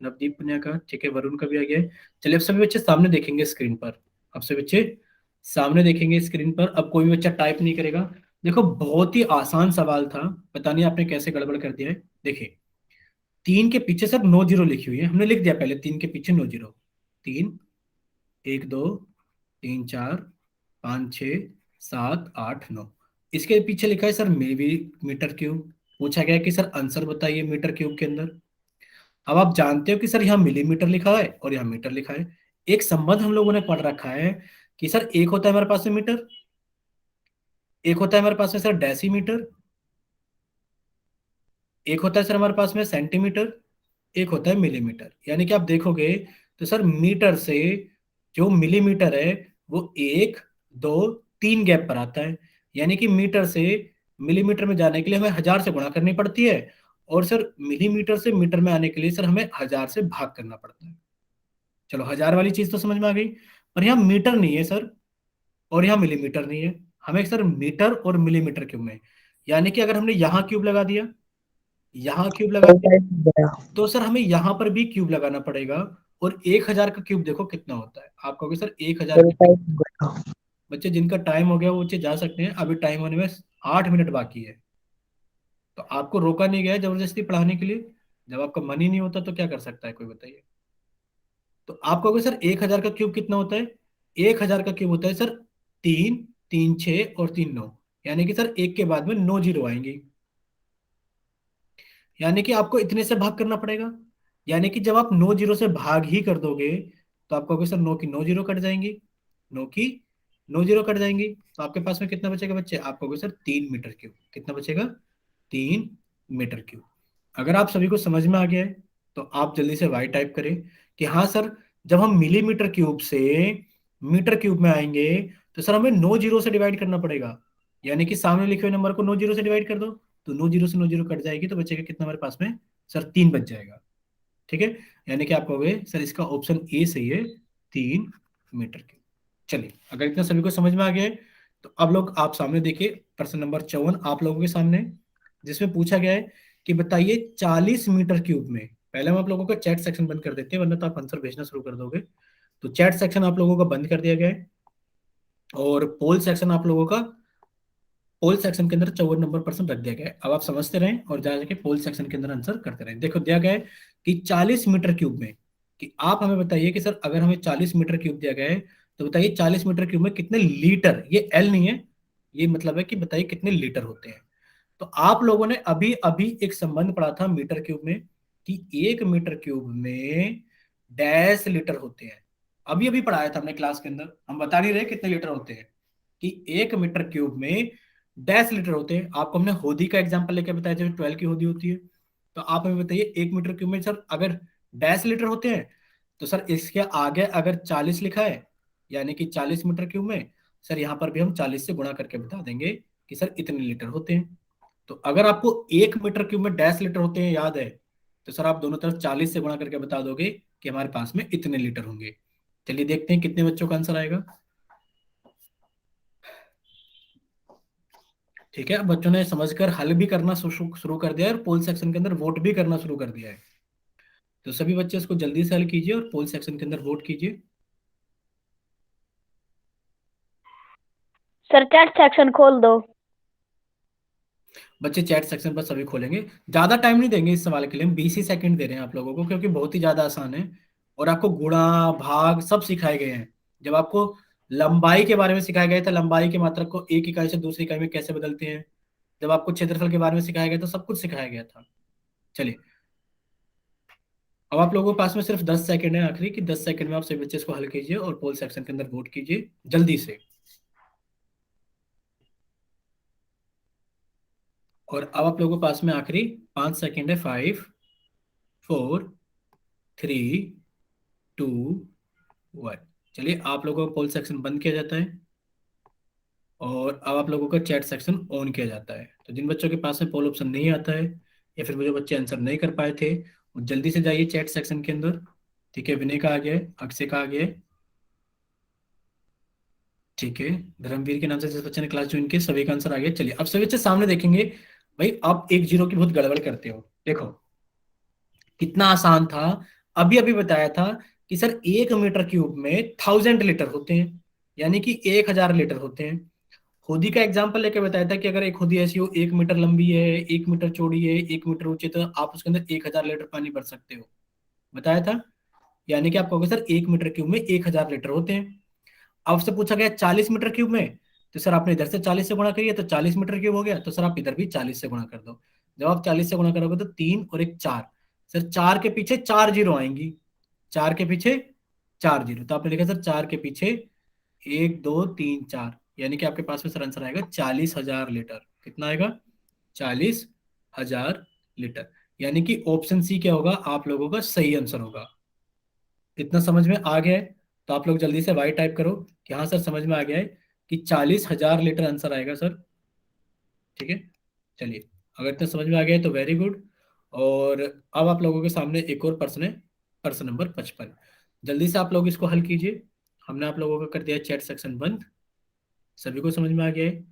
नवदीप पुनिया का, ठीक है, वरुण का भी आ गया है। चलिए, अब सभी बच्चे सामने देखेंगे स्क्रीन पर। अब सभी बच्चे सामने देखेंगे स्क्रीन पर। अब कोई भी बच्चा टाइप नहीं करेगा। देखो, बहुत ही आसान सवाल था, पता नहीं आपने कैसे गड़बड़ कर दिया है। देखिए, 3 के पीछे सर 9 जीरो लिखी हुई है, हमने लिख दिया पहले 3 के पीछे 9 जीरो। 3 1 2 3 4 5 6 7 8 9। इसके पीछे लिखा है सर मीटर क्यूब। पूछा गया कि सर आंसर बताइए मीटर क्यूब के अंदर। अब आप जानते हो कि सर यहाँ मिलीमीटर लिखा है और यहाँ मीटर लिखा है। एक संबंध हम लोगों ने पढ़ रखा है कि सर एक होता है हमारे पास में मीटर, एक होता है हमारे पास में सर डेसीमीटर, एक होता है सर हमारे पास में सेंटीमीटर, एक होता है मिलीमीटर। यानी कि आप देखोगे तो सर मीटर से जो मिलीमीटर है वो 1 2 3 गैप पर आता है। यानी कि मीटर से मिलीमीटर में जाने के लिए हमें 1000 से गुणा करनी पड़ती है और सर मिलीमीटर से मीटर में आने के लिए सर हमें 1000 से भाग करना पड़ता है। चलो 1000 वाली चीज तो समझ में आ गई, पर यहाँ मीटर नहीं है सर, और यहाँ मिलीमीटर नहीं है, हमें सर मीटर और मिलीमीटर क्यूब में, यानी कि अगर हमने यहाँ क्यूब लगा दिया, यहाँ क्यूब लगा दिया, तो सर हमें यहाँ पर भी क्यूब लगाना पड़ेगा। और 1000 का क्यूब देखो कितना होता है, आप कहोगे सर 1000। बच्चे जिनका टाइम हो गया वो बच्चे जा सकते हैं, अभी टाइम होने में 8 मिनट बाकी है। तो आपको रोका नहीं गया है जबरदस्ती पढ़ाने के लिए, जब आपका मन ही नहीं होता तो क्या कर सकता है कोई, बताइए। तो आप कहोगे सर 1000 का क्यूब कितना होता है, 1000 का क्यूब होता है सर 3, 3 6 और 3 9, यानी कि सर एक के बाद में 9 जीरो आएंगी, यानी कि आपको इतने से भाग करना पड़ेगा। यानी कि जब आप 9 जीरो से भाग ही कर दोगे तो आपको कहोगे सर 9 की 9 जीरो कट जाएंगी, 9 की 9 जीरो कट जाएंगी, तो आपके पास में कितना बचेगा बच्चे, आप कहोगे सर 3 मीटर क्यूब। कितना बचेगा, 3 मीटर क्यूब। अगर आप सभी को समझ में आ गया है तो आप जल्दी से वाई टाइप करें कि हाँ सर, जब हम मिलीमीटर क्यूब से मीटर क्यूब में आएंगे तो सर हमें 9 जीरो से डिवाइड करना पड़ेगा, यानी कि सामने लिखे हुए नंबर को 9 जीरो से डिवाइड कर दो, तो 9 जीरो से 9 जीरो कट जाएगी, तो बचेगा कितना हमारे पास में सर, 3 बच जाएगा। ठीक है, यानी कि आप कहोगे सर इसका ऑप्शन ए सही है, 3 मीटर क्यूब। चलिए, अगर इतना सभी को समझ में आ गया है तो अब लोग आप सामने देखिए प्रश्न नंबर 54 आप लोगों के सामने, जिसमें पूछा गया है कि बताइए 40 मीटर क्यूब में, पहले हम आप लोगों का चैट सेक्शन बंद कर देते हैं वरना तो आप आंसर भेजना शुरू कर दोगे। तो चैट सेक्शन आप लोगों का बंद कर दिया गया है, और पोल सेक्शन आप लोगों का, पोल सेक्शन के अंदर 54 नंबर प्रश्न रख दिया गया है। अब आप समझते रहें और जा जाके पोल सेक्शन के अंदर आंसर करते रहें। देखो दिया गया है कि 40 मीटर क्यूब में, कि आप हमें बताइए कि सर अगर हमें 40 मीटर क्यूब दिया गया है तो बताइए 40 मीटर क्यूब में कितने लीटर, ये एल नहीं है, ये मतलब है कि बताइए कितने लीटर होते हैं। तो आप लोगों ने अभी अभी एक संबंध पढ़ा था मीटर क्यूब में कि 1 मीटर क्यूब में डैश लीटर होते हैं, अभी अभी पढ़ाया था हमने क्लास के अंदर, हम बता नहीं रहे कितने लीटर होते हैं, कि 1 मीटर क्यूब में डैश लीटर होते हैं। आपको हमने होदी का एग्जांपल लेकर बताया जब 12 की होदी होती है। तो आप हमें बताइए 1 मीटर क्यूब में सर अगर डैश लीटर होते हैं तो सर इसके आगे अगर 40 लिखा है यानी कि 40 मीटर क्यूब में, सर यहाँ पर भी हम 40 से गुणा करके बता देंगे कि सर इतने लीटर होते हैं। तो अगर आपको 1 मीटर क्यूब में डैश लीटर होते हैं याद है, तो सर आप दोनों तरफ 40 से गुणा करके बता दोगे कि हमारे पास में इतने लीटर होंगे। चलिए देखते हैं कितने बच्चों का आंसर आएगा। ठीक है, बच्चों ने समझकर हल भी करना शुरू कर दिया है और पोल सेक्शन के अंदर वोट भी करना शुरू कर दिया है। तो सभी बच्चे इसको जल्दी से हल कीजिए और पोल सेक्शन के अंदर वोट कीजिए। सर चैट सेक्शन खोल दो। बच्चे चैट सेक्शन पर सभी खोलेंगे, ज्यादा टाइम नहीं देंगे इस सवाल के लिए, हम 20 ही सेकंड दे रहे हैं आप लोगों को क्योंकि बहुत ही ज्यादा आसान है और आपको गुणा भाग सब सिखाए गए हैं। जब आपको लंबाई के बारे में सिखाया गया था, लंबाई के मात्रक को एक इकाई से दूसरी इकाई में कैसे बदलते हैं, जब आपको क्षेत्रफल के बारे में सिखाया गया था, सब कुछ सिखाया गया था। चलिए, अब आप लोगों के पास में सिर्फ 10 सेकंड है आखिरी, कि 10 सेकंड में आप सभी बच्चे इसको हल कीजिए और पोल सेक्शन के अंदर वोट कीजिए जल्दी से। और अब आप लोगों के पास में आखिरी 5 सेकंड है, 5 4 3 2 1। चलिए, आप लोगों का पोल सेक्शन बंद किया जाता है और अब आप लोगों का चैट सेक्शन ऑन किया जाता है। तो जिन बच्चों के पास में पोल ऑप्शन नहीं आता है या फिर जो बच्चे आंसर नहीं कर पाए थे वो जल्दी से जाइए चैट सेक्शन के अंदर। ठीक है, विनय का आ गया है, अक्षय का आ गया है, ठीक है, धर्मवीर के नाम से जिस बच्चे ने क्लास ज्वाइन की सभी का आंसर आ गया। चलिए, अब सभी बच्चे सामने देखेंगे, भाई आप 1 जीरो की बहुत गड़बड़ करते हो। देखो कितना आसान था, अभी अभी बताया था कि सर 1 मीटर क्यूब में 1000 लीटर होते हैं, यानी कि 1000 लीटर होते हैं। खुदी का एग्जाम्पल लेके बताया था कि अगर एक खुदी ऐसी हो 1 मीटर लंबी है, 1 मीटर चौड़ी है, 1 मीटर ऊंची, तो आप उसके अंदर 1000 लीटर पानी भर सकते हो, बताया था। यानी कि आप कहोगे सर 1 मीटर क्यूब में 1000 लीटर होते हैं। अब से पूछा गया 40 मीटर क्यूब में, तो सर आपने इधर से 40 से गुणा करिए तो 40 मीटर क्यूब हो गया, तो सर आप इधर भी 40 से गुणा कर दो। जब आप 40 से गुणा करोगे तो 3 और 1 4, सर 4 के पीछे 4 जीरो आएंगी, 4 के पीछे 4 जीरो, तो आपने लिखा सर 4 के पीछे 1 2 3 4, यानी कि आपके पास में सर आंसर आएगा 40,000 लीटर। कितना आएगा, 40,000 लीटर। यानी कि ऑप्शन सी क्या होगा, आप लोगों का सही आंसर होगा। इतना समझ में आ गया है तो आप लोग जल्दी से वाई टाइप करो कि हाँ सर समझ में आ गया है कि 40,000 लीटर आंसर आएगा सर। ठीक है, चलिए, अगर इतना समझ में आ गया है तो वेरी गुड। और अब आप लोगों के सामने एक और प्रश्न है, प्रश्न नंबर 55। जल्दी से आप लोग इसको हल कीजिए। हमने आप लोगों का कर दिया चैट सेक्शन बंद, सभी को समझ में आ गया है।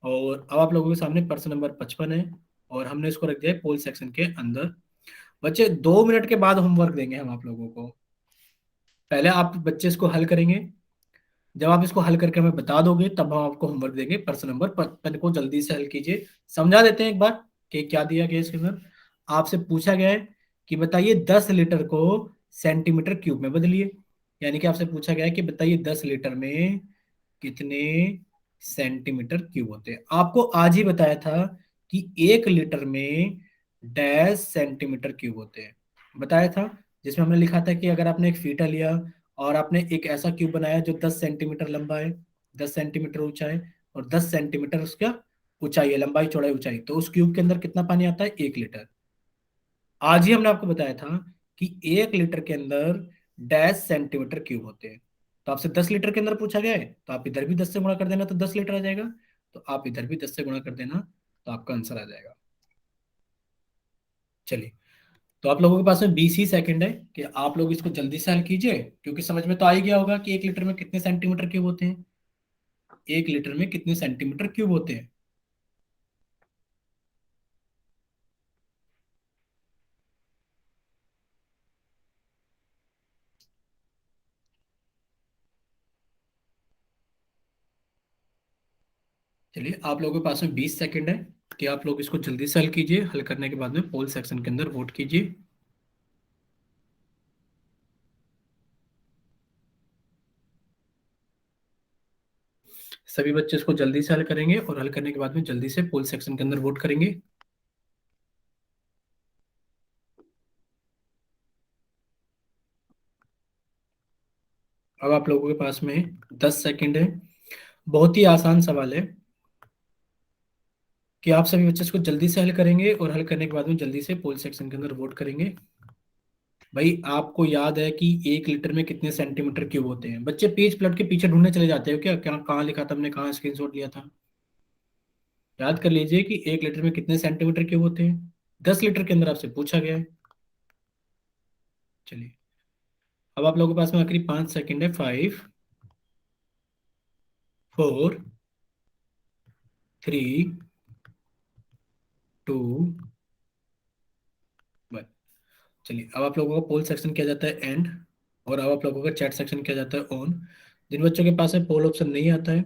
और अब आप लोगों के सामने प्रश्न नंबर 55 है और हमने इसको रख दिया है पोल सेक्शन के अंदर। बच्चे 2 मिनट के बाद होमवर्क देंगे हम आप लोगों को। पहले आप बच्चे इसको हल करेंगे, जब आप इसको हल करके हमें बता दोगे तब हम आपको होमवर्क देंगे। प्रश्न नंबर 55 को जल्दी से हल कीजिए। समझा देते हैं एक बार कि क्या दिया गया है इसके अंदर। आपसे पूछा गया है कि बताइए 10 लीटर को सेंटीमीटर क्यूब में बदलिए। यानी कि आपसे पूछा गया है कि बताइए 10 लीटर में कितने सेंटीमीटर क्यूब होते हैं। आपको आज ही बताया था कि 1 लीटर में डैश सेंटीमीटर क्यूब होते हैं, बताया था। जिसमें हमने लिखा था कि अगर आपने एक फीता लिया और आपने एक ऐसा क्यूब बनाया जो 10 सेंटीमीटर लंबा है, 10 सेंटीमीटर ऊंचा है और 10 सेंटीमीटर उसका ऊंचाई है, लंबाई चौड़ाई ऊंचाई, तो उस क्यूब के अंदर कितना पानी आता है? 1 लीटर। आज ही हमने आपको बताया था कि 1 लीटर के अंदर डैश सेंटीमीटर क्यूब होते हैं। तो आपसे 10 लीटर के अंदर पूछा गया है तो आप इधर भी 10 से गुणा कर देना तो 10 लीटर आ जाएगा, तो आप इधर भी 10 से गुणा कर देना तो आपका आंसर आ जाएगा। चलिए, तो आप लोगों के पास में 20 ही सेकंड है कि आप लोग इसको जल्दी से हल कीजिए, क्योंकि समझ में तो आ ही गया होगा कि 1 लीटर में कितने सेंटीमीटर क्यूब होते हैं। 1 लीटर में कितने सेंटीमीटर क्यूब होते हैं? चलिए, आप लोगों के पास में 20 सेकंड है कि आप लोग इसको जल्दी से हल कीजिए। हल करने के बाद में पोल सेक्शन के अंदर वोट कीजिए। सभी बच्चे इसको जल्दी से हल करेंगे और हल करने के बाद में जल्दी से पोल सेक्शन के अंदर वोट करेंगे। अब आप लोगों के पास में 10 सेकंड है। बहुत ही आसान सवाल है कि आप सभी बच्चे इसको जल्दी से हल करेंगे और हल करने के बाद में जल्दी से पोल सेक्शन के अंदर वोट करेंगे। भाई, आपको याद है कि 1 लीटर में कितने सेंटीमीटर क्यूब होते हैं? बच्चे पेज पलट के पीछे ढूंढने चले जाते हो क्या, क्या कहाँ लिखा था हमने, कहाँ स्क्रीनशॉट लिया था? याद कर लीजिए कि 1 लीटर में कितने सेंटीमीटर क्यूब होते हैं। 10 लीटर के अंदर आपसे पूछा गया है। चलिए, अब आप लोगों के पास में आखिरी 5 सेकंड है। 5, 4, 3, 2, 1। चलिए, अब आप लोगों का पोल सेक्शन किया जाता है एंड और अब आप लोगों का चैट सेक्शन किया जाता है ऑन। जिन बच्चों के पास में पोल ऑप्शन नहीं आता है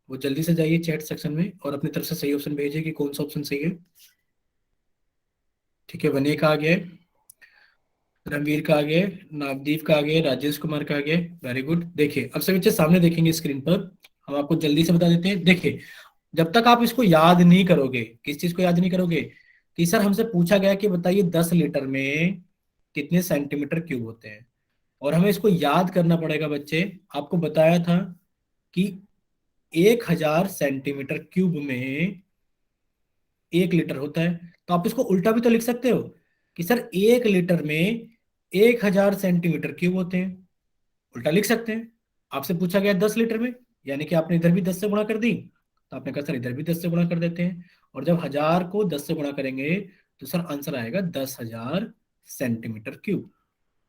वो जल्दी से जाइए चैट सेक्शन में और अपनी तरफ से सही ऑप्शन भेजिए कि कौन सा ऑप्शन सही है। ठीक है, वनय का आ गया है, रणवीर का आ गया है, नवदीप का आ गया है, राजेश कुमार का आ गया है। Very good. देखिए, अब सभी बच्चे सामने देखेंगे स्क्रीन पर। हम आपको जल्दी से बता देते हैं। देखिए, जब तक आप इसको याद नहीं करोगे, किस चीज को याद नहीं करोगे कि सर हमसे पूछा गया कि बताइए 10 लीटर में कितने सेंटीमीटर क्यूब होते हैं, और हमें इसको याद करना पड़ेगा। बच्चे, आपको बताया था कि 1000 सेंटीमीटर क्यूब में 1 लीटर होता है, तो आप इसको उल्टा भी तो लिख सकते हो कि सर 1 लीटर में 1000 सेंटीमीटर क्यूब होते हैं, उल्टा लिख सकते हैं। आपसे पूछा गया 10 लीटर में, यानी कि आपने इधर भी 10 से गुणा कर दी, तो आपने कहा सर इधर भी 10 से गुणा कर देते हैं, और जब 1000 को 10 से गुणा करेंगे तो सर आंसर आएगा 10,000 सेंटीमीटर क्यूब।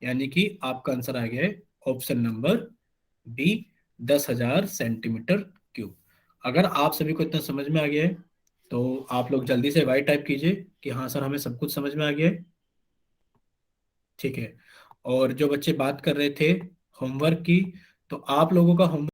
यानी कि आपका आंसर आ गया है option number B, 10,000 centimetre cube. अगर आप सभी को इतना समझ में आ गया है तो आप लोग जल्दी से वाई टाइप कीजिए कि हाँ सर हमें सब कुछ समझ में आ गया है। ठीक है, और जो बच्चे बात कर रहे थे होमवर्क की, तो आप लोगों का होमवर्क